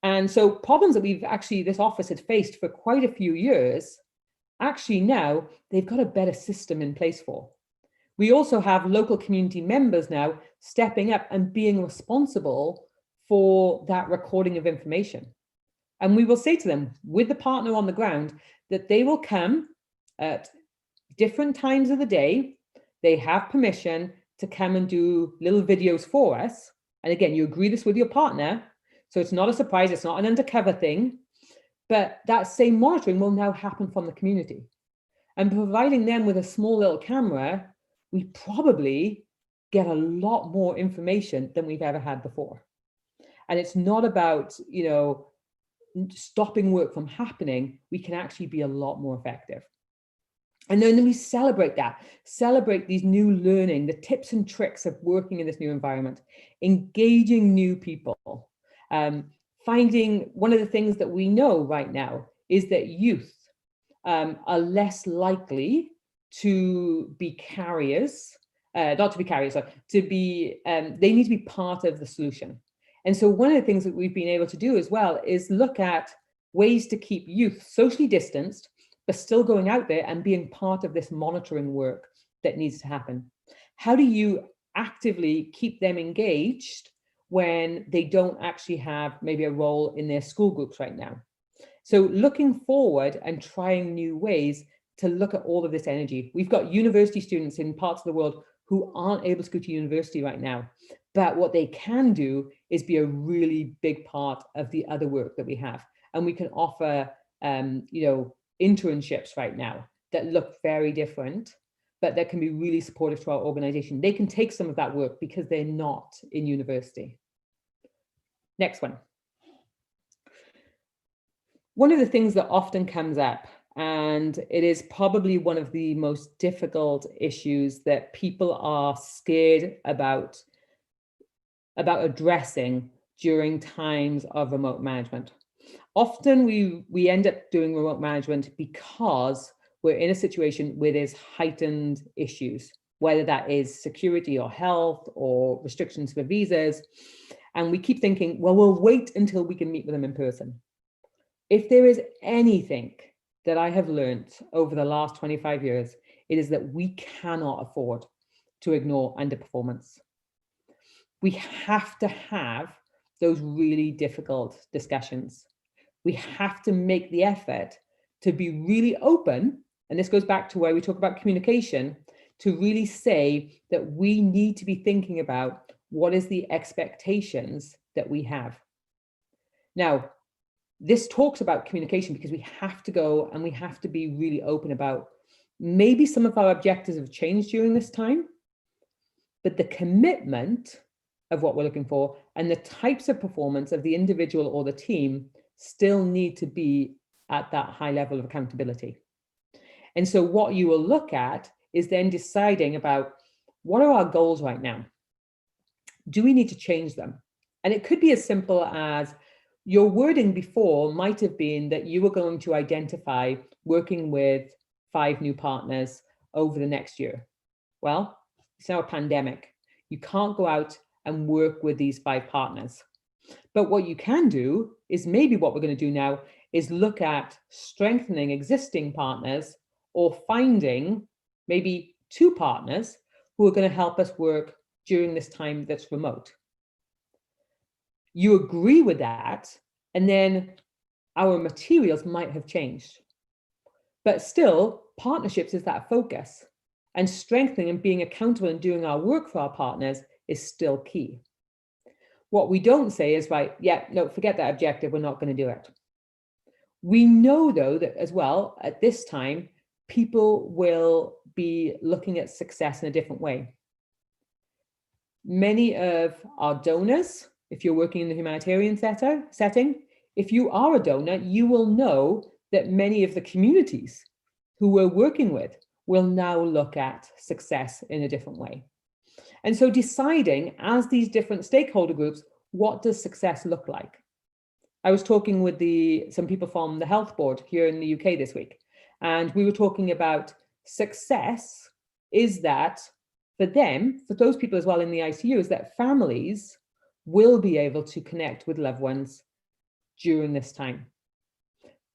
And so problems that this office had faced for quite a few years, actually now they've got a better system in place for. We also have local community members now stepping up and being responsible for that recording of information. And we will say to them, with the partner on the ground, that they will come at different times of the day. They have permission to come and do little videos for us. And again, you agree this with your partner. So it's not a surprise. It's not an undercover thing. But that same monitoring will now happen from the community. And providing them with a small little camera, we probably get a lot more information than we've ever had before. And it's not about, stopping work from happening. We can actually be a lot more effective. And then we celebrate these new learning, the tips and tricks of working in this new environment, engaging new people. Finding one of the things that we know right now is that youth are less likely to be carriers, they need to be part of the solution. And so one of the things that we've been able to do as well is look at ways to keep youth socially distanced, but still going out there and being part of this monitoring work that needs to happen. How do you actively keep them engaged when they don't actually have maybe a role in their school groups right now? So looking forward and trying new ways to look at all of this energy. We've got university students in parts of the world who aren't able to go to university right now, but what they can do is be a really big part of the other work that we have. And we can offer, internships right now that look very different, but that can be really supportive to our organization. They can take some of that work because they're not in university. Next one. One of the things that often comes up, and it is probably one of the most difficult issues that people are scared about addressing during times of remote management. Often we end up doing remote management because we're in a situation where there's heightened issues, whether that is security or health or restrictions for visas. And we keep thinking, well, we'll wait until we can meet with them in person. If there is anything that I have learned over the last 25 years, it is that we cannot afford to ignore underperformance. We have to have those really difficult discussions. We have to make the effort to be really open. And this goes back to where we talk about communication, to really say that we need to be thinking about what is the expectations that we have. Now, this talks about communication because we have to go and we have to be really open about maybe some of our objectives have changed during this time, but the commitment of what we're looking for and the types of performance of the individual or the team still need to be at that high level of accountability. And so what you will look at is then deciding about what are our goals right now? Do we need to change them? And it could be as simple as your wording before might have been that you were going to identify working with 5 new partners over the next year. Well, it's now a pandemic. You can't go out and work with these 5 partners. But what you can do is maybe what we're going to do now is look at strengthening existing partners or finding maybe 2 partners who are going to help us work during this time that's remote. You agree with that, and then our materials might have changed. But still, partnerships is that focus, and strengthening and being accountable and doing our work for our partners is still key. What we don't say is, right, yeah, no, forget that objective, we're not going to do it. We know, though, that as well, at this time, people will be looking at success in a different way. Many of our donors, if you're working in the humanitarian setting, if you are a donor, you will know that many of the communities who we're working with will now look at success in a different way. And so deciding as these different stakeholder groups, what does success look like? I was talking with some people from the health board here in the UK this week, and we were talking about success is that for them, for those people as well in the ICU, is that families will be able to connect with loved ones during this time.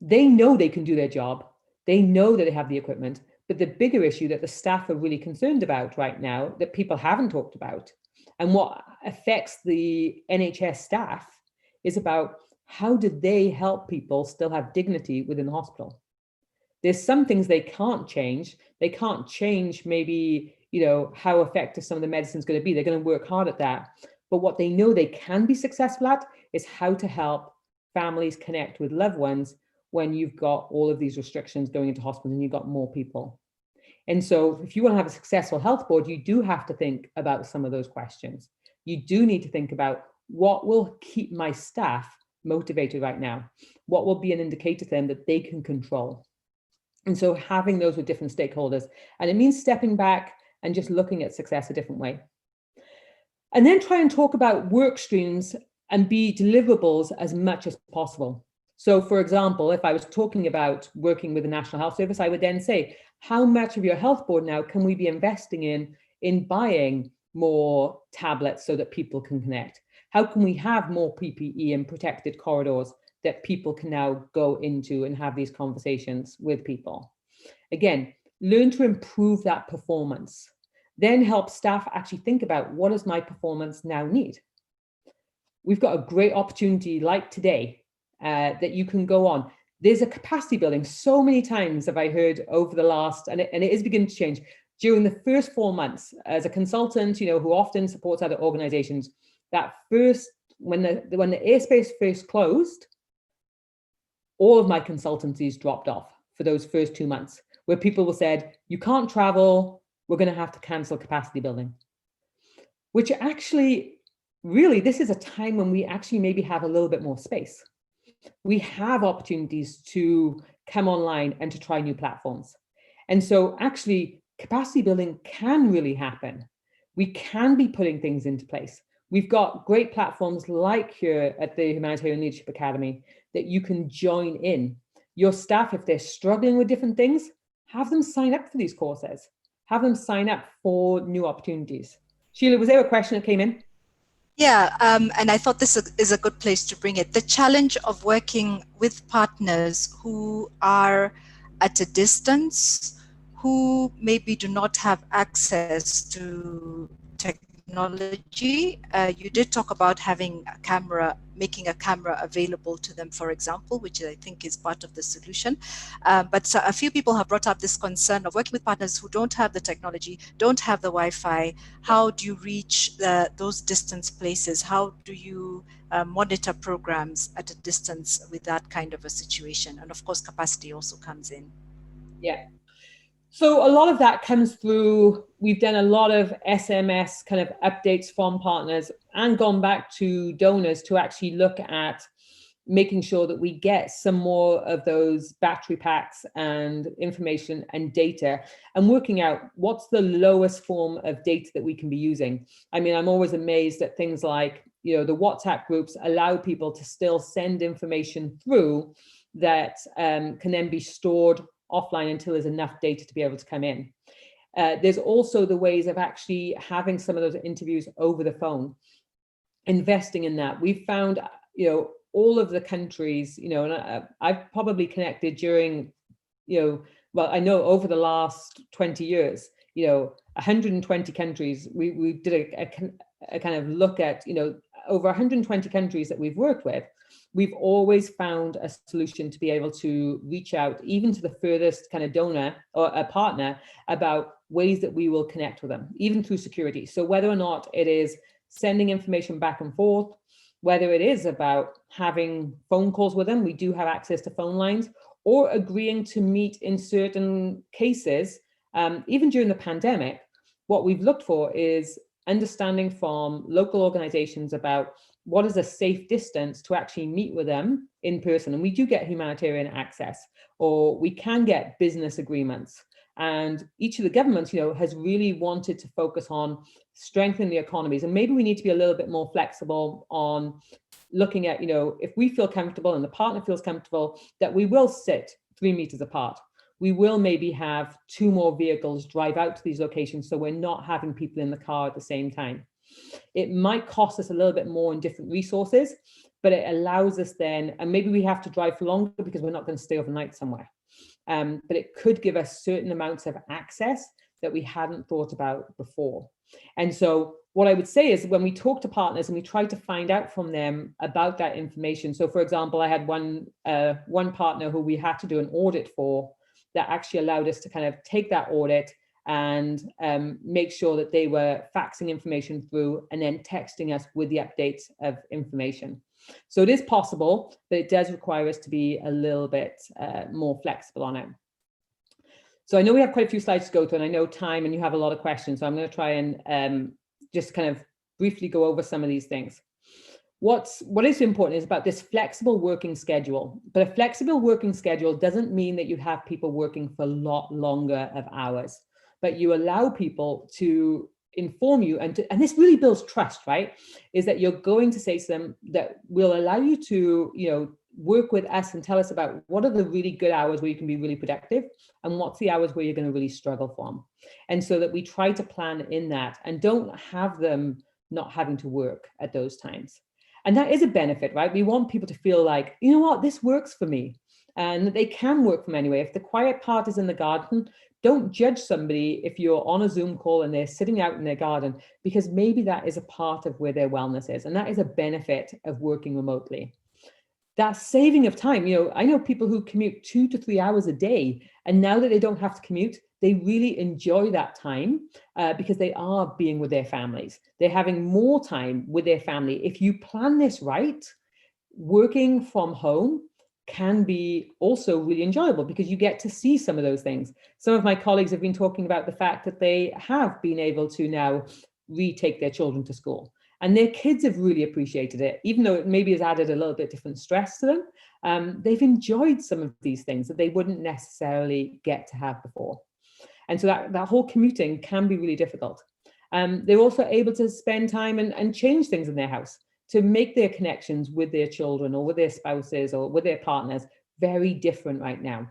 They know they can do their job. They know that they have the equipment, but the bigger issue that the staff are really concerned about right now that people haven't talked about and what affects the NHS staff is about how do they help people still have dignity within the hospital? There's some things they can't change. They can't change maybe, how effective some of the medicine is going to be. They're going to work hard at that. But what they know they can be successful at is how to help families connect with loved ones when you've got all of these restrictions going into hospitals and you've got more people. And so if you want to have a successful health board, you do have to think about some of those questions. You do need to think about what will keep my staff motivated right now? What will be an indicator to them that they can control? And so having those with different stakeholders, and it means stepping back and just looking at success a different way. And then try and talk about work streams and be deliverables as much as possible. So for example, if I was talking about working with the National Health Service, I would then say, how much of your health board now can we be investing in buying more tablets so that people can connect? How can we have more PPE and protected corridors that people can now go into and have these conversations with people? Again, learn to improve that performance. Then help staff actually think about, what does my performance now need? We've got a great opportunity like today that you can go on. There's a capacity building. So many times have I heard over the last, and it is beginning to change, during the first 4 months as a consultant, who often supports other organizations, that first, when the airspace first closed, all of my consultancies dropped off for those first 2 months, where people said, you can't travel, we're going to have to cancel capacity building. Which actually, really, this is a time when we actually maybe have a little bit more space. We have opportunities to come online and to try new platforms. And so actually, capacity building can really happen. We can be putting things into place. We've got great platforms like here at the Humanitarian Leadership Academy that you can join in. Your staff, if they're struggling with different things, have them sign up for these courses. Have them sign up for new opportunities. Sheila, was there a question that came in? Yeah, and I thought this is a good place to bring it. The challenge of working with partners who are at a distance, who maybe do not have access to technology. You did talk about having a camera, making a camera available to them, for example, which I think is part of the solution. But a few people have brought up this concern of working with partners who don't have the technology, don't have the Wi-Fi. How do you reach those distance places? How do you monitor programs at a distance with that kind of a situation? And of course, capacity also comes in. Yeah. So a lot of that comes through, we've done a lot of SMS kind of updates from partners and gone back to donors to actually look at making sure that we get some more of those battery packs and information and data, and working out what's the lowest form of data that we can be using. I mean, I'm always amazed at things like, the WhatsApp groups allow people to still send information through that can then be stored offline until there's enough data to be able to come in. There's also the ways of actually having some of those interviews over the phone, investing in that. We've found, all of the countries, and I've probably connected during, well, I know over the last 20 years, 120 countries, we did a kind of look at, over 120 countries that we've worked with. We've always found a solution to be able to reach out even to the furthest kind of donor or a partner about ways that we will connect with them, even through security. So whether or not it is sending information back and forth, whether it is about having phone calls with them, we do have access to phone lines, or agreeing to meet in certain cases, even during the pandemic, what we've looked for is understanding from local organizations about what is a safe distance to actually meet with them in person. And we do get humanitarian access, or we can get business agreements. And each of the governments, has really wanted to focus on strengthening the economies. And maybe we need to be a little bit more flexible on looking at, if we feel comfortable and the partner feels comfortable, that we will sit 3 meters apart. We will maybe have 2 more vehicles drive out to these locations, so we're not having people in the car at the same time. It might cost us a little bit more in different resources, but it allows us then, and maybe we have to drive for longer because we're not going to stay overnight somewhere. But it could give us certain amounts of access that we hadn't thought about before. And so what I would say is, when we talk to partners and we try to find out from them about that information. So for example, I had one partner who we had to do an audit for, that actually allowed us to kind of take that audit and make sure that they were faxing information through and then texting us with the updates of information. So it is possible, but it does require us to be a little bit more flexible on it. So I know we have quite a few slides to go through, and I know time and you have a lot of questions. So I'm going to try and just kind of briefly go over some of these things. What is important is about this flexible working schedule. But a flexible working schedule doesn't mean that you have people working for a lot longer of hours, but you allow people to inform you, and this really builds trust, right? Is that you're going to say to them that we'll allow you to, work with us and tell us about what are the really good hours where you can be really productive and what's the hours where you're going to really struggle from. And so that we try to plan in that and don't have them not having to work at those times. And that is a benefit, right? We want people to feel like, you know what, this works for me, and they can work from anywhere. If the quiet part is in the garden, don't judge somebody if you're on a Zoom call and they're sitting out in their garden, because maybe that is a part of where their wellness is. And that is a benefit of working remotely. That saving of time, I know people who commute 2 to 3 hours a day, and now that they don't have to commute, they really enjoy that time because they are being with their families. They're having more time with their family. If you plan this right, working from home can be also really enjoyable because you get to see some of those things. Some of my colleagues have been talking about the fact that they have been able to now retake their children to school. And their kids have really appreciated it, even though it maybe has added a little bit different stress to them. They've enjoyed some of these things that they wouldn't necessarily get to have before. And so that whole commuting can be really difficult. They're also able to spend time and change things in their house to make their connections with their children or with their spouses or with their partners very different right now.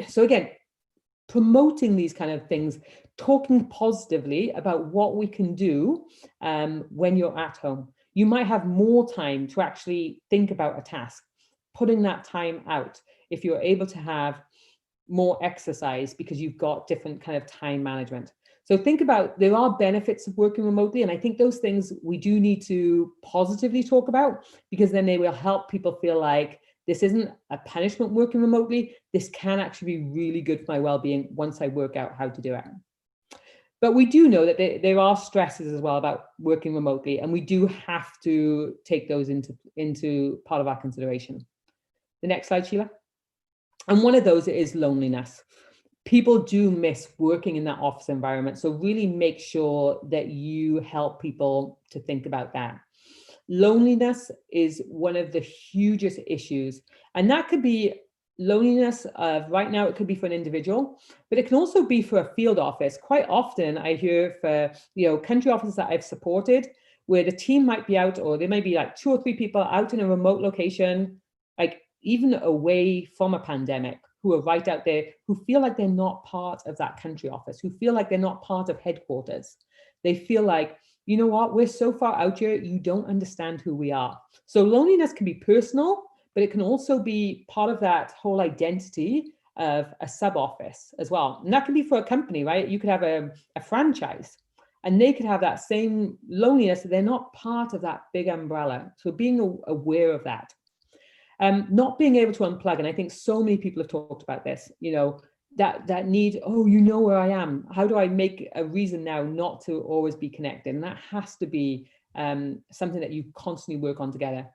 So again, promoting these kind of things, talking positively about what we can do when you're at home. You might have more time to actually think about a task, putting that time out if you're able to have more exercise because you've got different kind of time management. So think about, there are benefits of working remotely, and I think those things we do need to positively talk about, because then they will help people feel like this isn't a punishment working remotely. This can actually be really good for my well-being once I work out how to do it. But we do know that there are stresses as well about working remotely, and we do have to take those into part of our consideration. The next slide, Sheila. And one of those is loneliness. People do miss working in that office environment. So really make sure that you help people to think about that. Loneliness is one of the hugest issues. And that could be loneliness of right now, it could be for an individual, but it can also be for a field office. Quite often I hear for, country offices that I've supported where the team might be out, or there may be like 2 or 3 people out in a remote location, like even away from a pandemic, who are right out there, who feel like they're not part of that country office, who feel like they're not part of headquarters. They feel like, you know what, we're so far out here, you don't understand who we are. So loneliness can be personal, but it can also be part of that whole identity of a sub-office as well. And that can be for a company, right? You could have a franchise, and they could have that same loneliness, they're not part of that big umbrella. So being aware of that. Not being able to unplug, and I think so many people have talked about this, that need, where I am. How do I make a reason now not to always be connected? And that has to be something that you constantly work on together.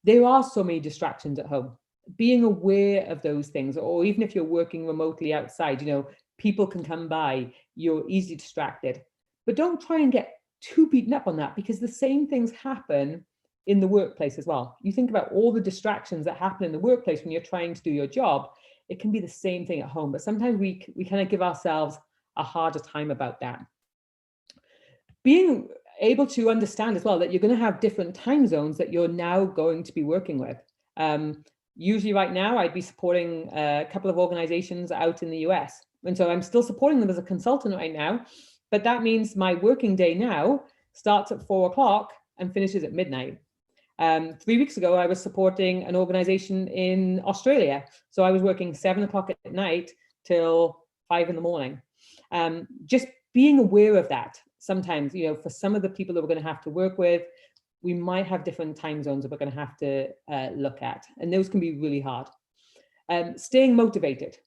There are so many distractions at home. Being aware of those things, or even if you're working remotely outside, people can come by, you're easily distracted. But don't try and get too beaten up on that, because the same things happen in the workplace as well. You think about all the distractions that happen in the workplace when you're trying to do your job. It can be the same thing at home, but sometimes we kind of give ourselves a harder time about that. Being able to understand as well that you're going to have different time zones that you're now going to be working with. Usually right now, I'd be supporting a couple of organizations out in the US. And so I'm still supporting them as a consultant right now, but that means my working day now starts at 4 o'clock and finishes at midnight. 3 weeks ago, I was supporting an organization in Australia. So I was working 7 o'clock at night till 5 in the morning. Just being aware of that. Sometimes, for some of the people that we're going to have to work with, we might have different time zones that we're going to have to look at. And those can be really hard. Staying motivated.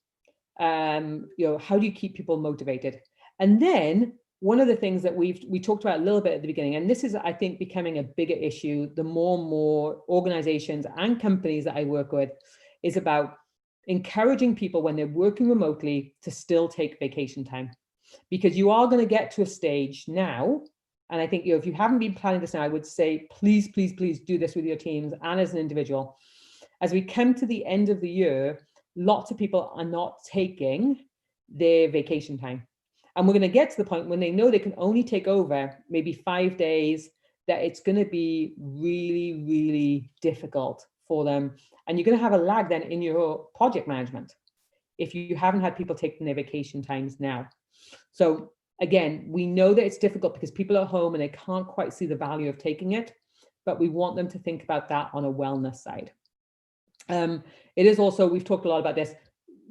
How do you keep people motivated? And then one of the things that we talked about a little bit at the beginning, and this is, I think, becoming a bigger issue, the more and more organizations and companies that I work with, is about encouraging people when they're working remotely to still take vacation time, because you are going to get to a stage now. And I think, if you haven't been planning this now, I would say, please, please, please do this with your teams and as an individual. As we come to the end of the year, lots of people are not taking their vacation time. And we're going to get to the point when they know they can only take over maybe 5 days, that it's going to be really, really difficult for them. And you're going to have a lag then in your project management if you haven't had people taking their vacation times now. So again, we know that it's difficult because people are at home and they can't quite see the value of taking it, but we want them to think about that on a wellness side. It is also, we've talked a lot about this,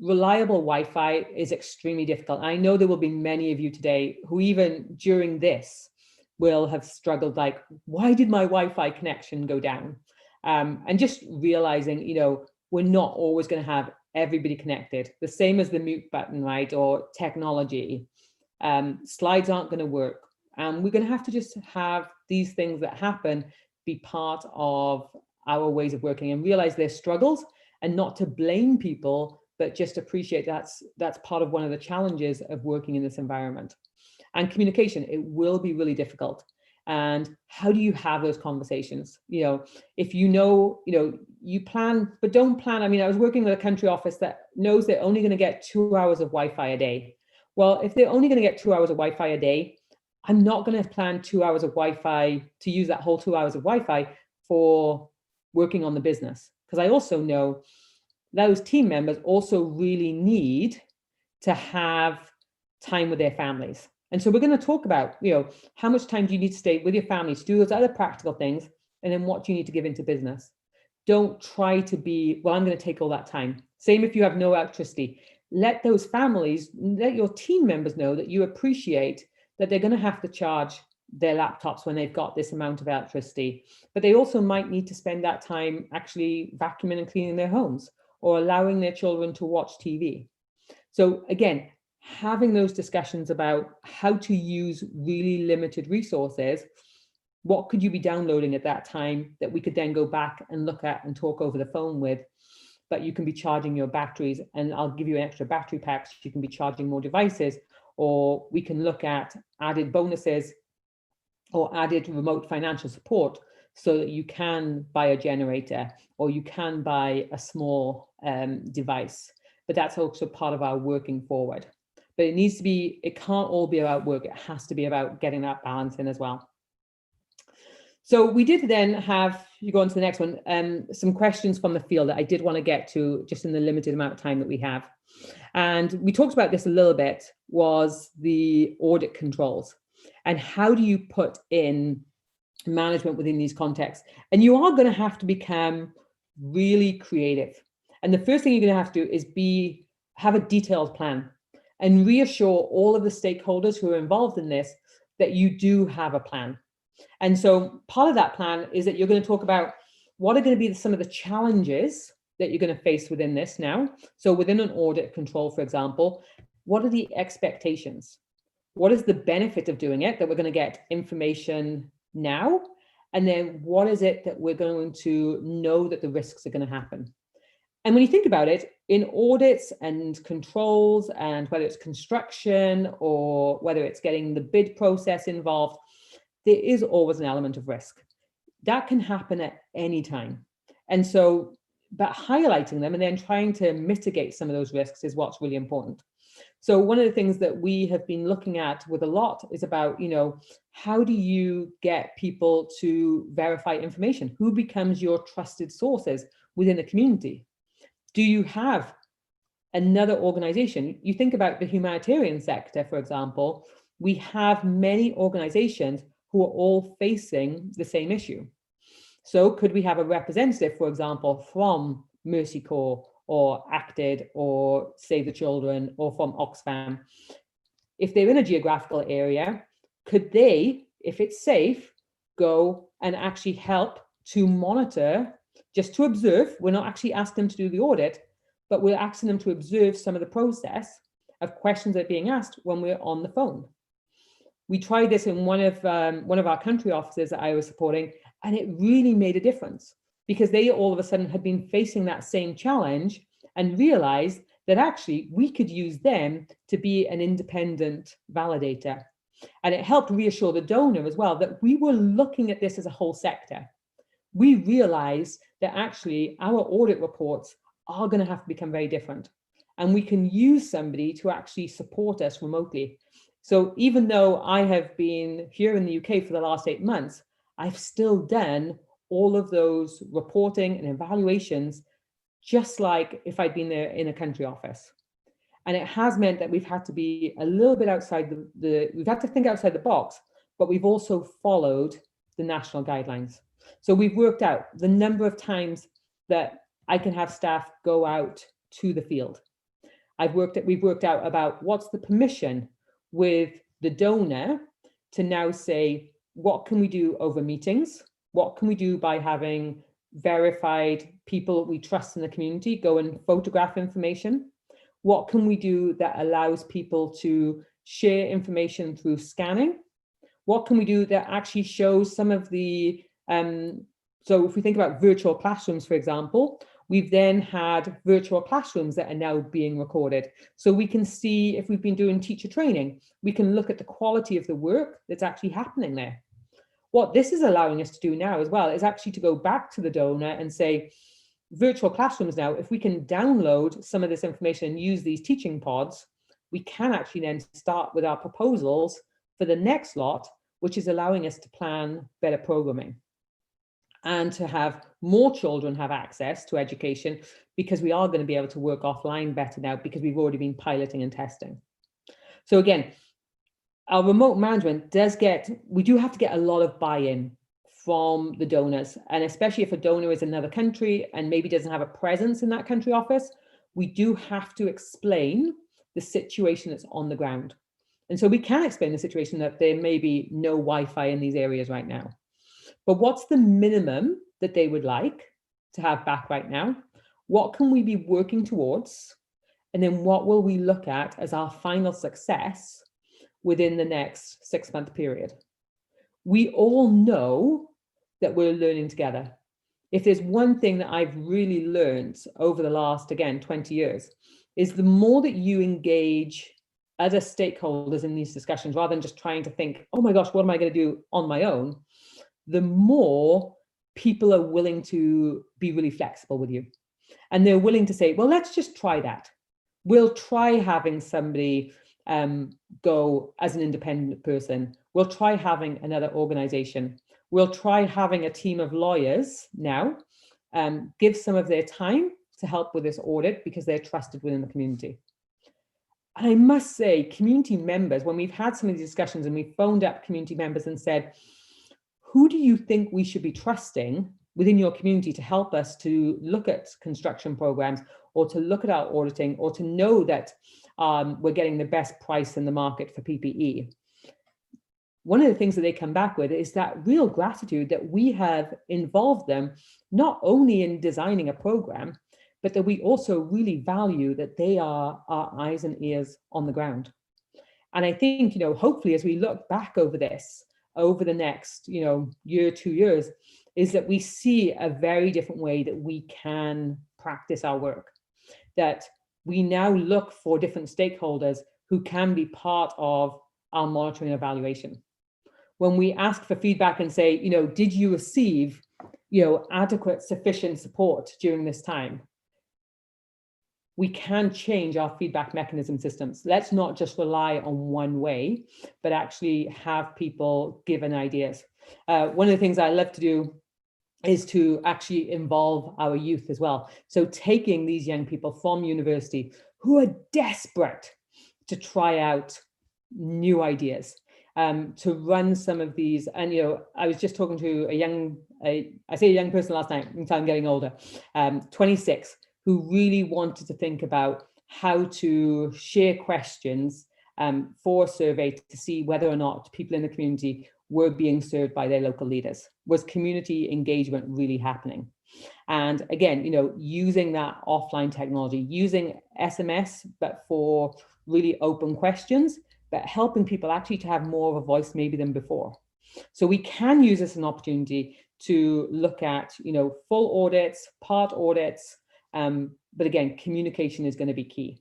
reliable Wi-Fi is extremely difficult. I know there will be many of you today who even during this will have struggled, like, why did my Wi-Fi connection go down? And just realizing, we're not always going to have everybody connected. The same as the mute button, right? Or technology. Slides aren't going to work. And we're going to have to just have these things that happen be part of our ways of working, and realize their struggles, and not to blame people, but just appreciate that's part of one of the challenges of working in this environment. And communication, it will be really difficult. And how do you have those conversations? If you plan, but don't plan. I mean, I was working with a country office that knows they're only going to get 2 hours of Wi-Fi a day. Well, if they're only going to get 2 hours of Wi-Fi a day, I'm not going to plan 2 hours of Wi-Fi to use that whole 2 hours of Wi-Fi for working on the business. Because I also know those team members also really need to have time with their families. And so we're going to talk about, how much time do you need to stay with your family to do those other practical things, and then what do you need to give into business. Don't try to be, well, I'm going to take all that time. Same if you have no electricity. Let those families, let your team members know that you appreciate that they're going to have to charge their laptops when they've got this amount of electricity, but they also might need to spend that time actually vacuuming and cleaning their homes, or allowing their children to watch TV. So again, having those discussions about how to use really limited resources. What could you be downloading at that time that we could then go back and look at and talk over the phone with? But you can be charging your batteries, and I'll give you an extra battery pack so you can be charging more devices, or we can look at added bonuses or added remote financial support so that you can buy a generator or you can buy a small device. But that's also part of our working forward. But it needs to be, it can't all be about work. It has to be about getting that balance in as well. So we did then have, you go on to the next one, some questions from the field that I did want to get to just in the limited amount of time that we have. And we talked about this a little bit, was the audit controls. And how do you put in management within these contexts? And you are going to have to become really creative. And the first thing you're going to have to do is have a detailed plan and reassure all of the stakeholders who are involved in this that you do have a plan. And so part of that plan is that you're going to talk about what are going to be some of the challenges that you're going to face within this now. So within an audit control, for example, what are the expectations? What is the benefit of doing it, that we're going to get information now? And then what is it that we're going to know that the risks are going to happen? And when you think about it, in audits and controls, and whether it's construction or whether it's getting the bid process involved, there is always an element of risk. That can happen at any time. And so, but highlighting them and then trying to mitigate some of those risks is what's really important. So one of the things that we have been looking at with a lot is about, how do you get people to verify information? Who becomes your trusted sources within the community? Do you have another organization? You think about the humanitarian sector, for example, we have many organizations who are all facing the same issue. So could we have a representative, for example, from Mercy Corps or ACTED or Save the Children or from Oxfam? If they're in a geographical area, could they, if it's safe, go and actually help to monitor, just to observe? We're not actually asking them to do the audit, but we're asking them to observe some of the process of questions that are being asked when we're on the phone. We tried this in one of our country offices that I was supporting, and it really made a difference because they all of a sudden had been facing that same challenge, and realized that actually we could use them to be an independent validator. And it helped reassure the donor as well that we were looking at this as a whole sector. We realized that actually our audit reports are going to have to become very different. And we can use somebody to actually support us remotely. So even though I have been here in the UK for the last 8 months, I've still done all of those reporting and evaluations, just like if I'd been there in a country office. And it has meant that we've had to be a little bit outside we've had to think outside the box, but we've also followed the national guidelines. So we've worked out the number of times that I can have staff go out to the field. We've worked out about what's the permission with the donor to now say, what can we do over meetings? What can we do by having verified people we trust in the community go and photograph information? What can we do that allows people to share information through scanning? What can we do that actually shows some of the, so if we think about virtual classrooms, for example, we've then had virtual classrooms that are now being recorded. So we can see if we've been doing teacher training, we can look at the quality of the work that's actually happening there. What this is allowing us to do now as well is actually to go back to the donor and say, virtual classrooms now, if we can download some of this information and use these teaching pods, we can actually then start with our proposals for the next lot, which is allowing us to plan better programming and to have more children have access to education, because we are going to be able to work offline better now because we've already been piloting and testing. So again, our remote management we do have to get a lot of buy-in from the donors, and especially if a donor is in another country and maybe doesn't have a presence in that country office, we do have to explain the situation that's on the ground. And so we can explain the situation that there may be no Wi-Fi in these areas right now. But what's the minimum that they would like to have back right now? What can we be working towards? And then what will we look at as our final success within the next 6-month period? We all know that we're learning together. If there's one thing that I've really learned over the last, again, 20 years, is the more that you engage other stakeholders in these discussions, rather than just trying to think, oh my gosh, what am I going to do on my own? The more people are willing to be really flexible with you. And they're willing to say, well, let's just try that. We'll try having somebody go as an independent person. We'll try having another organization. We'll try having a team of lawyers now give some of their time to help with this audit because they're trusted within the community. And I must say, community members, when we've had some of these discussions and we phoned up community members and said, who do you think we should be trusting within your community to help us to look at construction programs or to look at our auditing or to know that we're getting the best price in the market for PPE? One of the things that they come back with is that real gratitude that we have involved them, not only in designing a program, but that we also really value that they are our eyes and ears on the ground. And I think, hopefully as we look back over this, over the next, year, 2 years, is that we see a very different way that we can practice our work, that we now look for different stakeholders who can be part of our monitoring and evaluation. When we ask for feedback and say, did you receive, adequate, sufficient support during this time? We can change our feedback mechanism systems. Let's not just rely on one way, but actually have people given ideas. One of the things I love to do is to actually involve our youth as well. So taking these young people from university who are desperate to try out new ideas, to run some of these. And, I was just talking to I say a young person last night, I'm getting older, 26, who really wanted to think about how to share questions for a survey to see whether or not people in the community were being served by their local leaders. Was community engagement really happening? And again, using that offline technology, using SMS, but for really open questions, but helping people actually to have more of a voice maybe than before. So we can use this as an opportunity to look at, full audits, part audits, But again, communication is going to be key.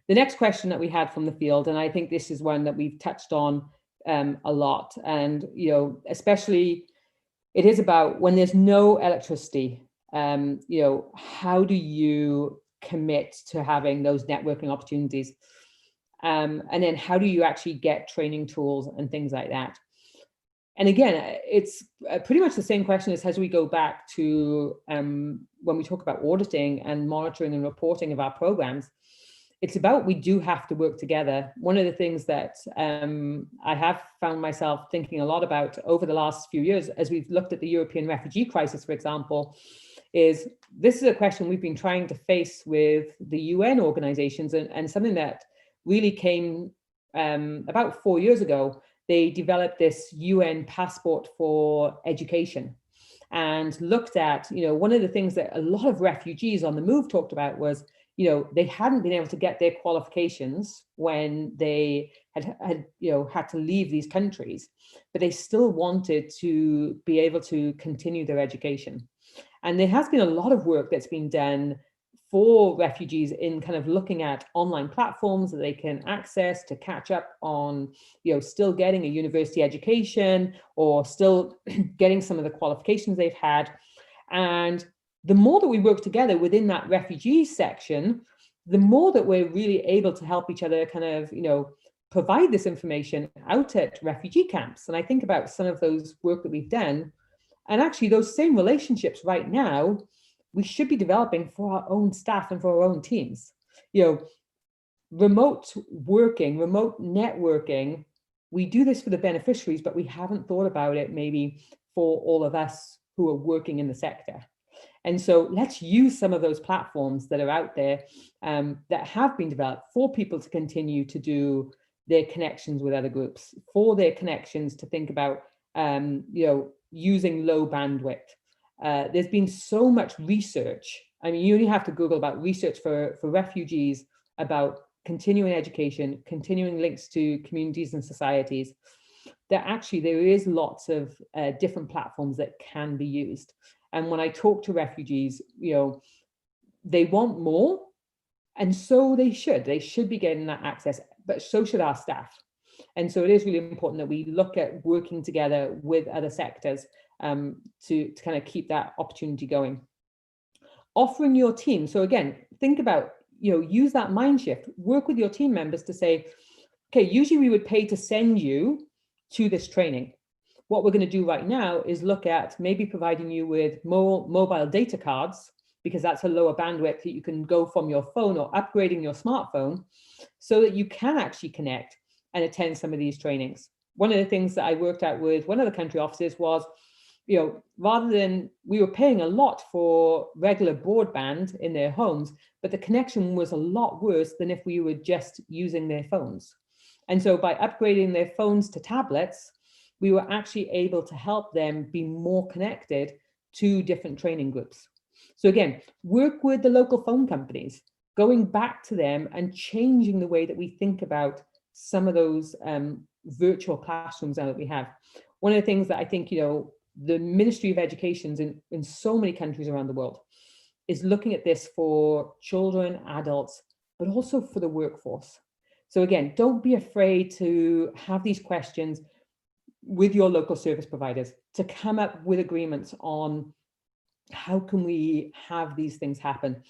The next question that we had from the field, and I think this is one that we've touched on a lot, and especially it is about when there's no electricity, how do you commit to having those networking opportunities? And then how do you actually get training tools and things like that? And again, it's pretty much the same question as we go back to when we talk about auditing and monitoring and reporting of our programs. It's about, we do have to work together. One of the things that I have found myself thinking a lot about over the last few years, as we've looked at the European refugee crisis, for example, is this is a question we've been trying to face with the UN organizations, and something that really came about 4 years ago. They developed this UN passport for education and looked at, one of the things that a lot of refugees on the move talked about was, they hadn't been able to get their qualifications when they had to leave these countries, but they still wanted to be able to continue their education. And there has been a lot of work that's been done for refugees in kind of looking at online platforms that they can access to catch up on, still getting a university education or still getting some of the qualifications they've had. And the more that we work together within that refugee section, the more that we're really able to help each other kind of, provide this information out at refugee camps. And I think about some of those work that we've done, and actually those same relationships right now, we should be developing for our own staff and for our own teams. Remote working, remote networking, we do this for the beneficiaries, but we haven't thought about it maybe for all of us who are working in the sector. And so let's use some of those platforms that are out there that have been developed for people to continue to do their connections with other groups, for their connections to think about, using low bandwidth. There's been so much research. I mean, you only have to Google about research for refugees about continuing education, continuing links to communities and societies, that actually there is lots of different platforms that can be used. And when I talk to refugees, they want more, and so they should be getting that access, but so should our staff. And so it is really important that we look at working together with other sectors to kind of keep that opportunity going. Offering your team. So again, think about, use that mind shift, work with your team members to say, okay, usually we would pay to send you to this training. What we're going to do right now is look at maybe providing you with more mobile data cards, because that's a lower bandwidth that you can go from your phone, or upgrading your smartphone so that you can actually connect and attend some of these trainings. One of the things that I worked out with one of the country offices was, rather than, we were paying a lot for regular broadband in their homes, but the connection was a lot worse than if we were just using their phones. And so by upgrading their phones to tablets, we were actually able to help them be more connected to different training groups. So again, work with the local phone companies, going back to them and changing the way that we think about some of those virtual classrooms that we have. One of the things that I think, the Ministry of Education in so many countries around the world is looking at this for children, adults, but also for the workforce. So again, don't be afraid to have these questions with your local service providers to come up with agreements on how can we have these things happen.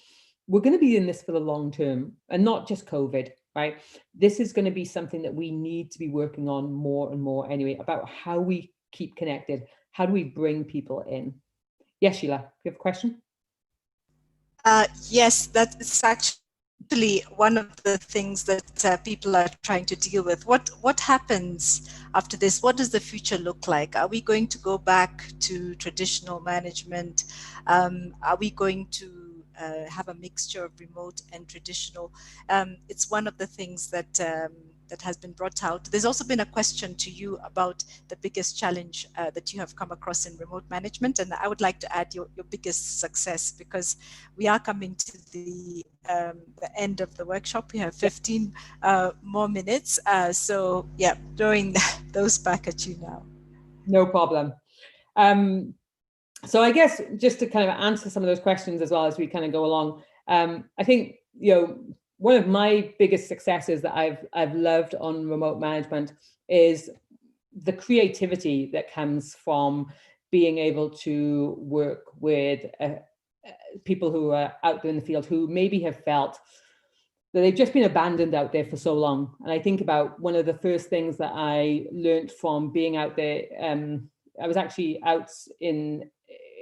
We're going to be in this for the long term, and not just COVID, right? This is going to be something that we need to be working on more and more anyway, about how we keep connected. How do we bring people in? Yes, Sheila, do you have a question? Yes, that's actually one of the things that people are trying to deal with. What happens after this? What does the future look like? Are we going to go back to traditional management? Are we going to have a mixture of remote and traditional? It's one of the things that that has been brought out. There's also been a question to you about the biggest challenge that you have come across in remote management, and I would like to add your biggest success, because we are coming to the end of the workshop. We have 15 more minutes, so yeah, throwing those back at you now. No problem. So I guess just to kind of answer some of those questions as well as we kind of go along, I think, one of my biggest successes that I've loved on remote management is the creativity that comes from being able to work with people who are out there in the field who maybe have felt that they've just been abandoned out there for so long. And I think about one of the first things that I learned from being out there. I was actually out in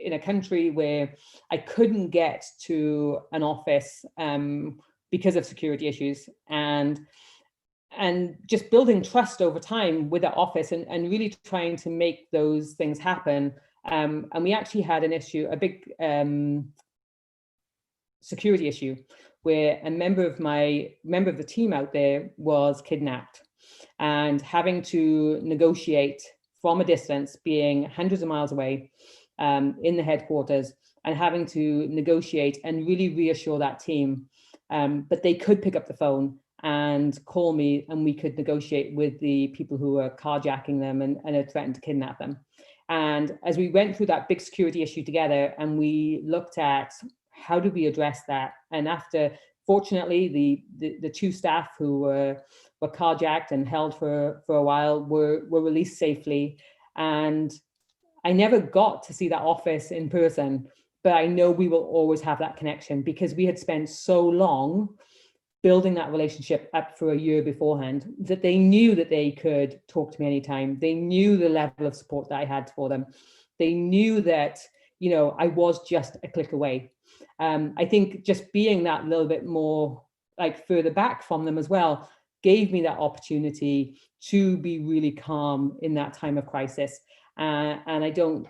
a country where I couldn't get to an office because of security issues, and just building trust over time with that office and really trying to make those things happen. And we actually had an issue, a big security issue, where a member of the team out there was kidnapped, and having to negotiate from a distance, being hundreds of miles away in the headquarters, and having to negotiate and really reassure that team. But they could pick up the phone and call me, and we could negotiate with the people who were carjacking them and had threatened to kidnap them. And as we went through that big security issue together, and we looked at how do we address that, and after, fortunately, the two staff who were carjacked and held for a while were released safely. And I never got to see that office in person, but I know we will always have that connection because we had spent so long building that relationship up for a year beforehand that they knew that they could talk to me anytime. They knew the level of support that I had for them. They knew that, I was just a click away. I think just being that little bit more like further back from them as well gave me that opportunity to be really calm in that time of crisis. And I don't,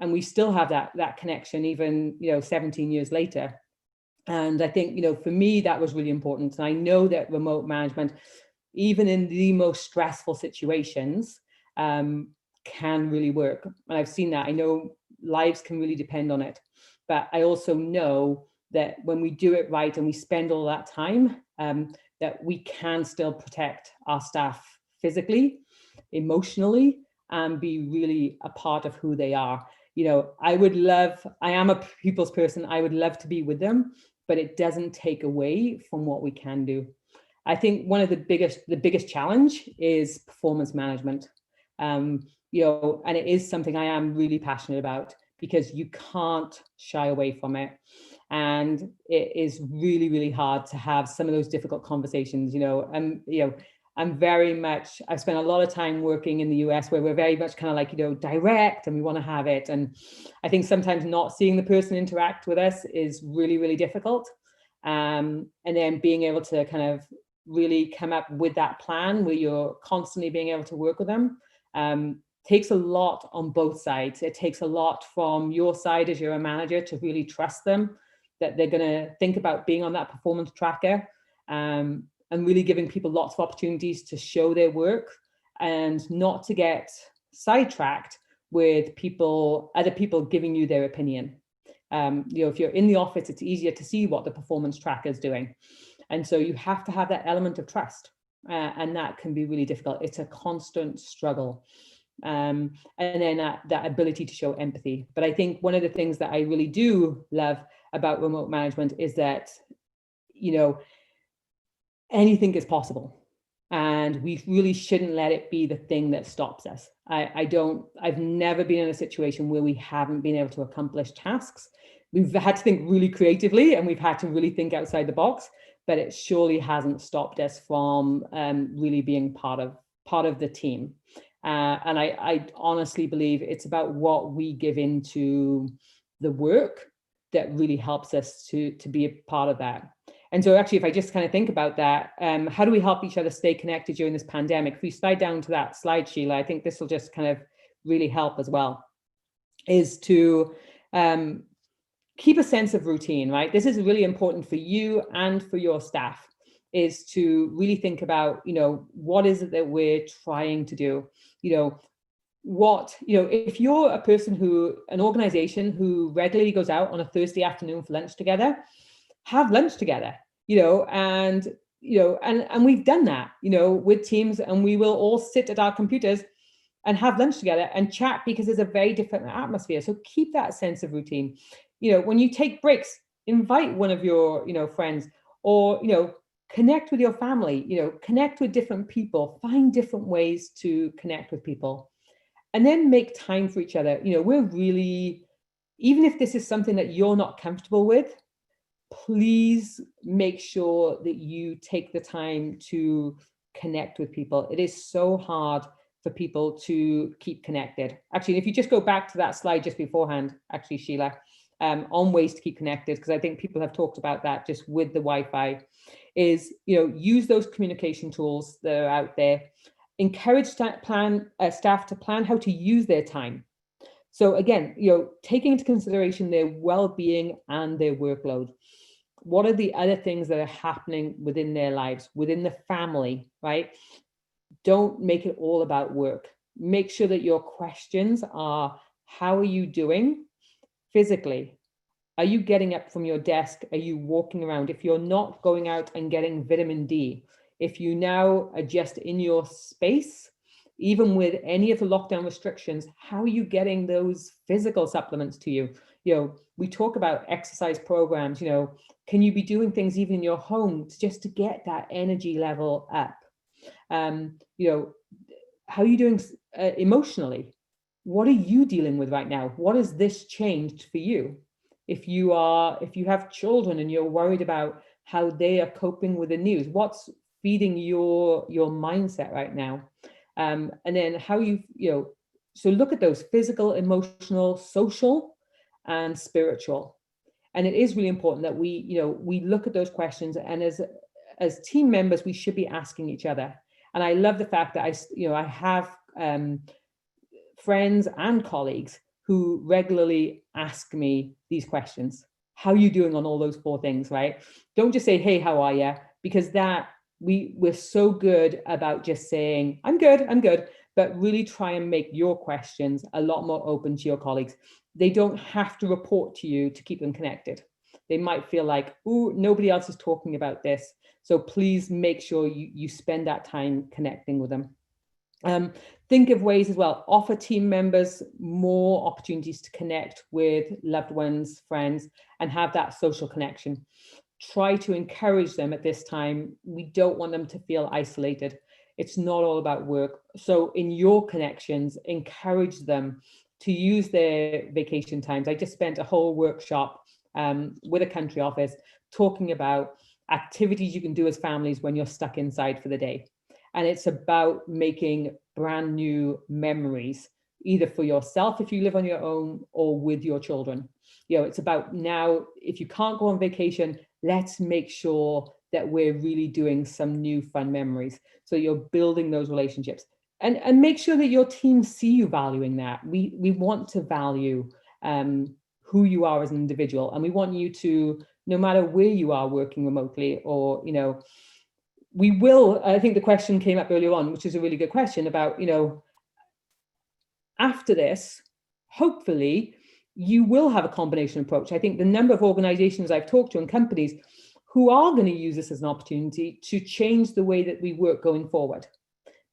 and we still have that connection even, 17 years later. And I think, for me, that was really important. And I know that remote management, even in the most stressful situations, can really work. And I've seen that. I know lives can really depend on it. But I also know that when we do it right and we spend all that time, that we can still protect our staff physically, emotionally, and be really a part of who they are. I am a people's person. I would love to be with them, but it doesn't take away from what we can do. I think one of the biggest challenge is performance management. And it is something I am really passionate about because you can't shy away from it. And it is really, really hard to have some of those difficult conversations, I've spent a lot of time working in the US where we're very much kind of like, direct, and we want to have it. And I think sometimes not seeing the person interact with us is really, really difficult. And then being able to kind of really come up with that plan where you're constantly being able to work with them takes a lot on both sides. It takes a lot from your side as you're a manager to really trust them, that they're going to think about being on that performance tracker, and really giving people lots of opportunities to show their work and not to get sidetracked with other people giving you their opinion. If you're in the office, it's easier to see what the performance tracker is doing. And so you have to have that element of trust, and that can be really difficult. It's a constant struggle. And then that ability to show empathy. But I think one of the things that I really do love about remote management is that, anything is possible, and we really shouldn't let it be the thing that stops us. I've never been in a situation where we haven't been able to accomplish tasks. We've had to think really creatively, and we've had to really think outside the box, but it surely hasn't stopped us from really being part of the team. And I honestly believe it's about what we give into the work that really helps us to be a part of that. And so actually, if I just kind of think about that, how do we help each other stay connected during this pandemic? If we slide down to that slide, Sheila, I think this will just kind of really help as well, is to keep a sense of routine, right? This is really important for you and for your staff, is to really think about, what is it that we're trying to do? If you're a person an organization who regularly goes out on a Thursday afternoon for lunch together, have lunch together, and we've done that, with teams, and we will all sit at our computers and have lunch together and chat, because there's a very different atmosphere. So keep that sense of routine. When you take breaks, invite one of your, friends, or, connect with your family, connect with different people, find different ways to connect with people, and then make time for each other. We're really, even if this is something that you're not comfortable with, please make sure that you take the time to connect with people. It is so hard for people to keep connected. Actually, if you just go back to that slide just beforehand, actually, Sheila, on ways to keep connected, because I think people have talked about that just with the Wi-Fi, is, use those communication tools that are out there. Encourage staff to plan how to use their time. So again, taking into consideration their well-being and their workload. What are the other things that are happening within their lives, within the family, right? Don't make it all about work. Make sure that your questions are, how are you doing physically? Are you getting up from your desk? Are you walking around? If you're not going out and getting vitamin D, if you now are just in your space, even with any of the lockdown restrictions, how are you getting those physical supplements to you? We talk about exercise programs, can you be doing things even in your home just to get that energy level up? How are you doing emotionally? What are you dealing with right now? What has this changed for you? If you have children and you're worried about how they are coping with the news, what's feeding your mindset right now? And then how so look at those: physical, emotional, social, and spiritual. And it is really important that we look at those questions, and as team members, we should be asking each other. And I love the fact that I have friends and colleagues who regularly ask me these questions. How are you doing on all those 4 things, right? Don't just say, hey, how are you? Because we're so good about just saying, I'm good, but really try and make your questions a lot more open to your colleagues. They don't have to report to you to keep them connected. They might feel like, oh, nobody else is talking about this. So please make sure you spend that time connecting with them. Think of ways as well, offer team members more opportunities to connect with loved ones, friends, and have that social connection. Try to encourage them at this time. We don't want them to feel isolated. It's not all about work. So in your connections, encourage them to use their vacation times. I just spent a whole workshop with a country office talking about activities you can do as families when you're stuck inside for the day. And it's about making brand new memories, either for yourself if you live on your own or with your children. It's about, now, if you can't go on vacation, let's make sure that we're really doing some new fun memories. So you're building those relationships, and make sure that your team see you valuing that. We want to value who you are as an individual, and we want you to, no matter where you are working remotely, or we will, I think the question came up earlier on, which is a really good question about, after this, hopefully you will have a combination approach. I think the number of organizations I've talked to and companies who are going to use this as an opportunity to change the way that we work going forward,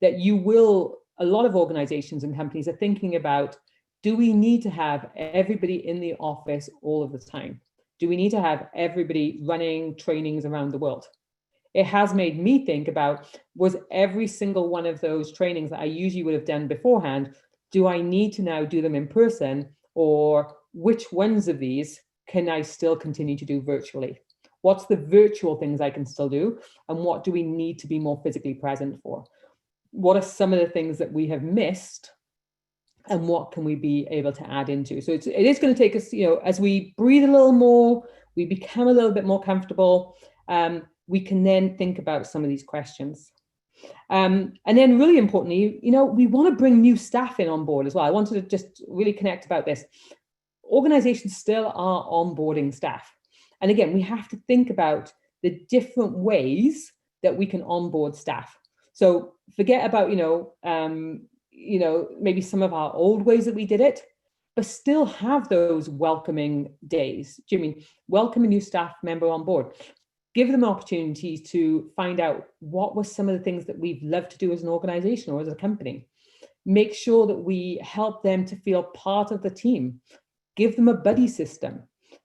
that a lot of organizations and companies are thinking about, do we need to have everybody in the office all of the time? Do we need to have everybody running trainings around the world? It has made me think about, was every single one of those trainings that I usually would have done beforehand, do I need to now do them in person, or which ones of these can I still continue to do virtually? What's the virtual things I can still do, and what do we need to be more physically present for? What are some of the things that we have missed, and what can we be able to add into? So it is going to take us, as we breathe a little more, we become a little bit more comfortable, we can then think about some of these questions. And then really importantly, we want to bring new staff in on board as well. I wanted to just really connect about this. Organizations still are onboarding staff. And again, we have to think about the different ways that we can onboard staff. So forget about, maybe some of our old ways that we did it, but still have those welcoming days. Do you mean welcome a new staff member on board? Give them opportunities to find out what were some of the things that we've loved to do as an organization or as a company. make sure that we help them to feel part of the team, give them a buddy system,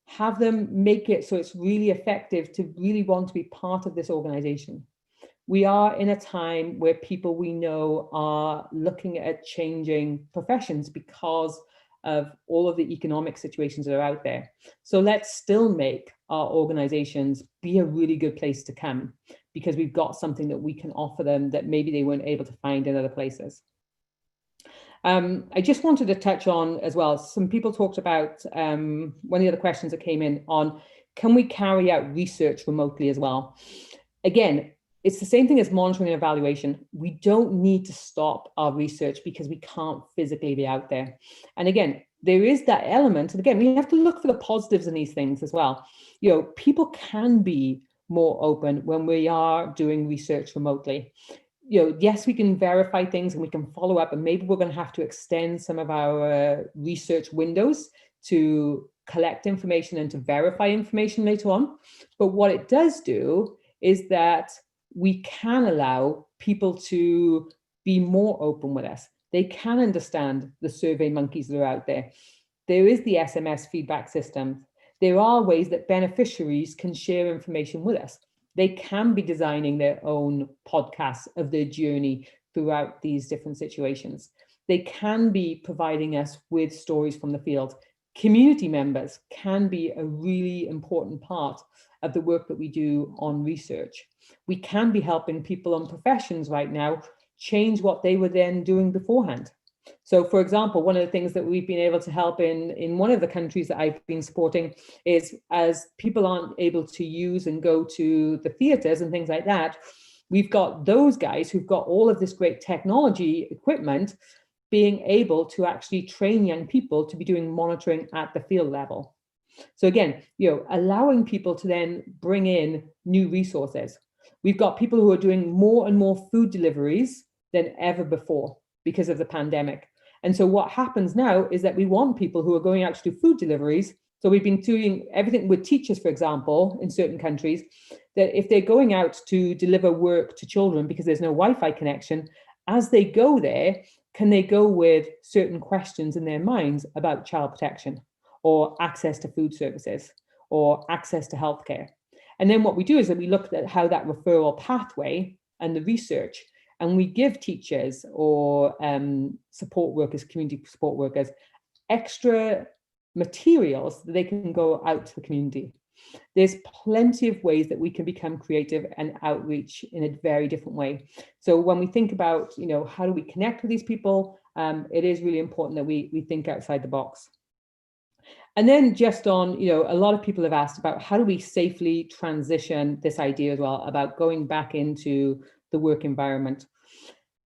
have them make it so it's really effective to really want to be part of this organization. We are in a time where people we know are looking at changing professions because of all of the economic situations that are out there. So let's still make our organizations be a really good place to come, because we've got something that we can offer them that maybe they weren't able to find in other places. I just wanted to touch on as well, some people talked about, one of the other questions that came in on, can we carry out research remotely as well? Again, it's the same thing as monitoring and evaluation. We don't need to stop our research because we can't physically be out there. And again, there is that element, and again, we have to look for the positives in these things as well. You know, people can be more open when we are doing research remotely. You know, yes, we can verify things and we can follow up, and maybe we're going to have to extend some of our research windows to collect information and to verify information later on. But what it does do is that we can allow people to be more open with us. They can understand the survey monkeys that are out there. There is the SMS feedback system. There are ways that beneficiaries can share information with us. They can be designing their own podcasts of their journey throughout these different situations. They can be providing us with stories from the field. Community members can be a really important part of the work that we do on research. We can be helping people on professions right now change what they were then doing beforehand. So, for example, one of the things that we've been able to help in one of the countries that I've been supporting is, as people aren't able to use and go to the theatres and things like that, we've got those guys who've got all of this great technology equipment being able to actually train young people to be doing monitoring at the field level. So again, you know, allowing people to then bring in new resources. We've got people who are doing more and more food deliveries than ever before because of the pandemic. And so what happens now is that we want people who are going out to do food deliveries. So we've been doing everything with teachers, for example, in certain countries, that if they're going out to deliver work to children because there's no Wi-Fi connection, as they go there, can they go with certain questions in their minds about child protection or access to food services or access to healthcare? And then what we do is that we look at how that referral pathway and the research, and we give teachers or support workers, community support workers, extra materials that they can go out to the community. There's plenty of ways that we can become creative and outreach in a very different way. So when we think about, you know, how do we connect with these people, it is really important that we think outside the box. And then just on, you know, a lot of people have asked about how do we safely transition this idea as well about going back into the work environment.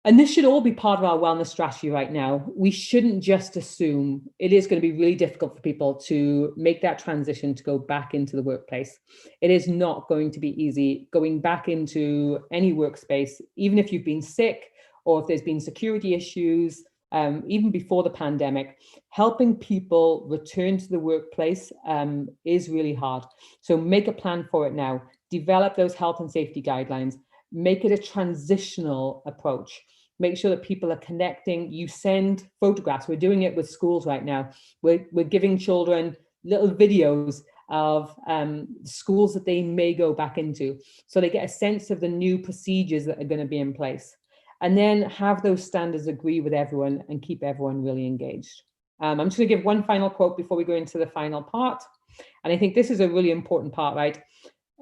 And this should all be part of our wellness strategy right now. We shouldn't just assume it is going to be really difficult for people to make that transition to go back into the workplace. It is not going to be easy going back into any workspace, even if you've been sick or if there's been security issues, even before the pandemic. Helping people return to the workplace is really hard. So make a plan for it now. Develop those health and safety guidelines. Make it a transitional approach. Make sure that people are connecting. You send photographs. We're doing it with schools right now. We're giving children little videos of schools that they may go back into, so they get a sense of the new procedures that are going to be in place. And then have those standards agree with everyone and keep everyone really engaged. I'm just going to give one final quote before we go into the final part. And I think this is a really important part, right?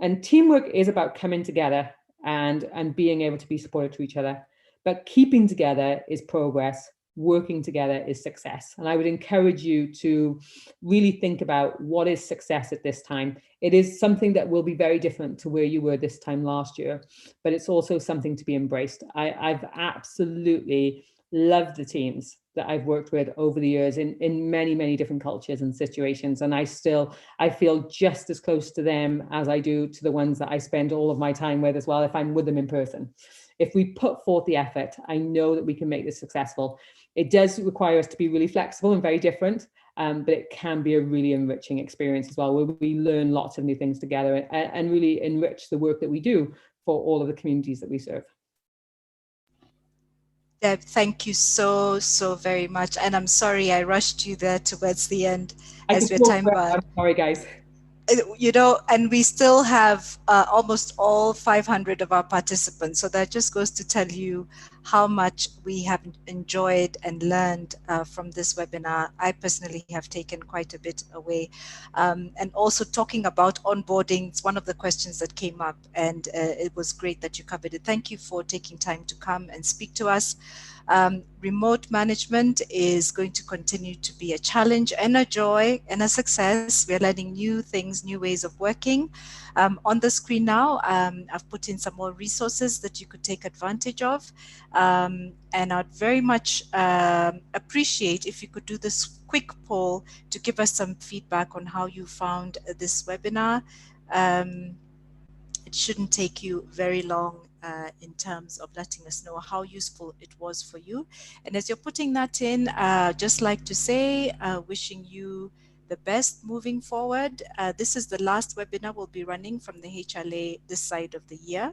And teamwork is about coming together and being able to be supportive to each other. But keeping together is progress. Working together is success. And I would encourage you to really think about what is success at this time. It is something that will be very different to where you were this time last year, but it's also something to be embraced. I've absolutely loved the teams that I've worked with over the years in many, many different cultures and situations. And I feel just as close to them as I do to the ones that I spend all of my time with as well, if I'm with them in person. If we put forth the effort, I know that we can make this successful. It does require us to be really flexible and very different, but it can be a really enriching experience as well, where we learn lots of new things together and really enrich the work that we do for all of the communities that we serve. Deb, thank you so very much. And I'm sorry I rushed you there towards the end as we're time bound. I'm sorry, guys. You know, and we still have almost all 500 of our participants. So that just goes to tell you how much we have enjoyed and learned from this webinar. I personally have taken quite a bit away. And also talking about onboarding, it's one of the questions that came up, and it was great that you covered it. Thank you for taking time to come and speak to us. Remote management is going to continue to be a challenge and a joy and a success. We're learning new things, new ways of working. On the screen now, I've put in some more resources that you could take advantage of. And I'd very much appreciate if you could do this quick poll to give us some feedback on how you found this webinar. It shouldn't take you very long in terms of letting us know how useful it was for you. And as you're putting that in, just like to say, wishing you the best moving forward. This is the last webinar we'll be running from the HLA this side of the year.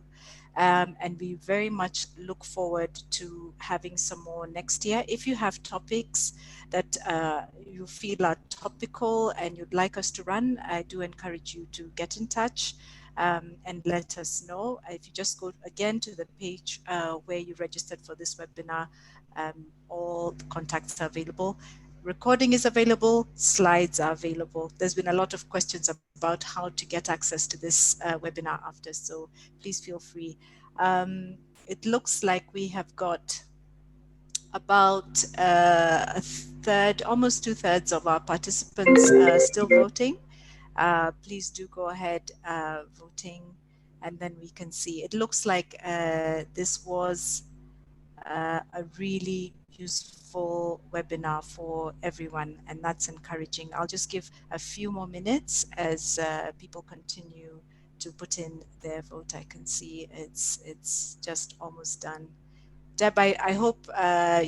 And we very much look forward to having some more next year. If you have topics that you feel are topical and you'd like us to run, I do encourage you to get in touch. And let us know. If you just go again to the page where you registered for this webinar, all the contacts are available. Recording is available, slides are available. There's been a lot of questions about how to get access to this webinar after, so please feel free. It looks like we have got about a third, almost 2/3 of our participants still voting. Please do go ahead voting, and then we can see. It looks like this was a really useful webinar for everyone, and that's encouraging. I'll just give a few more minutes as people continue to put in their vote. I can see it's just almost done. Deb, I hope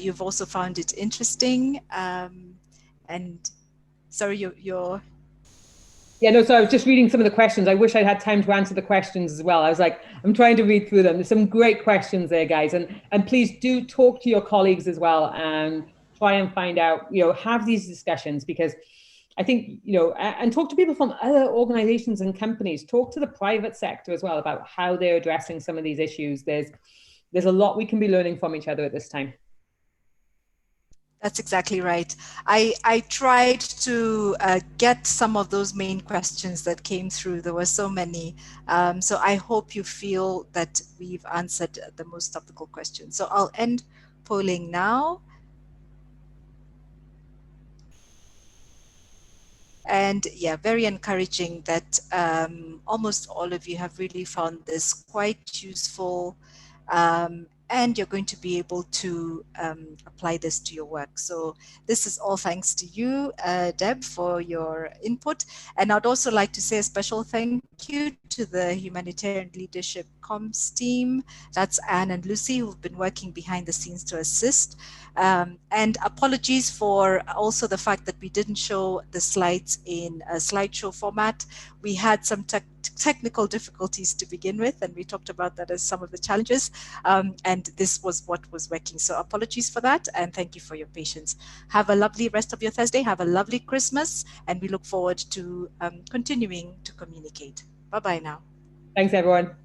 you've also found it interesting. And sorry, you're Yeah, no, so I was just reading some of the questions. I wish I'd had time to answer the questions as well. I was like, I'm trying to read through them. There's some great questions there, guys. And please do talk to your colleagues as well and try and find out, have these discussions, because I think, and talk to people from other organizations and companies. Talk to the private sector as well about how they're addressing some of these issues. There's a lot we can be learning from each other at this time. That's exactly right. I tried to get some of those main questions that came through. There were so many. So I hope you feel that we've answered the most topical questions. So I'll end polling now. And yeah, very encouraging that almost all of you have really found this quite useful. And you're going to be able to apply this to your work. So this is all thanks to you, Deb, for your input. And I'd also like to say a special thank you to the Humanitarian Leadership Comms team. That's Anne and Lucy, who've been working behind the scenes to assist. And apologies for also the fact that we didn't show the slides in a slideshow format. We had some technical difficulties to begin with, and we talked about that as some of the challenges. And this was what was working. So apologies for that, and thank you for your patience. Have a lovely rest of your Thursday. Have a lovely Christmas, and we look forward to continuing to communicate. Bye-bye now. Thanks, everyone.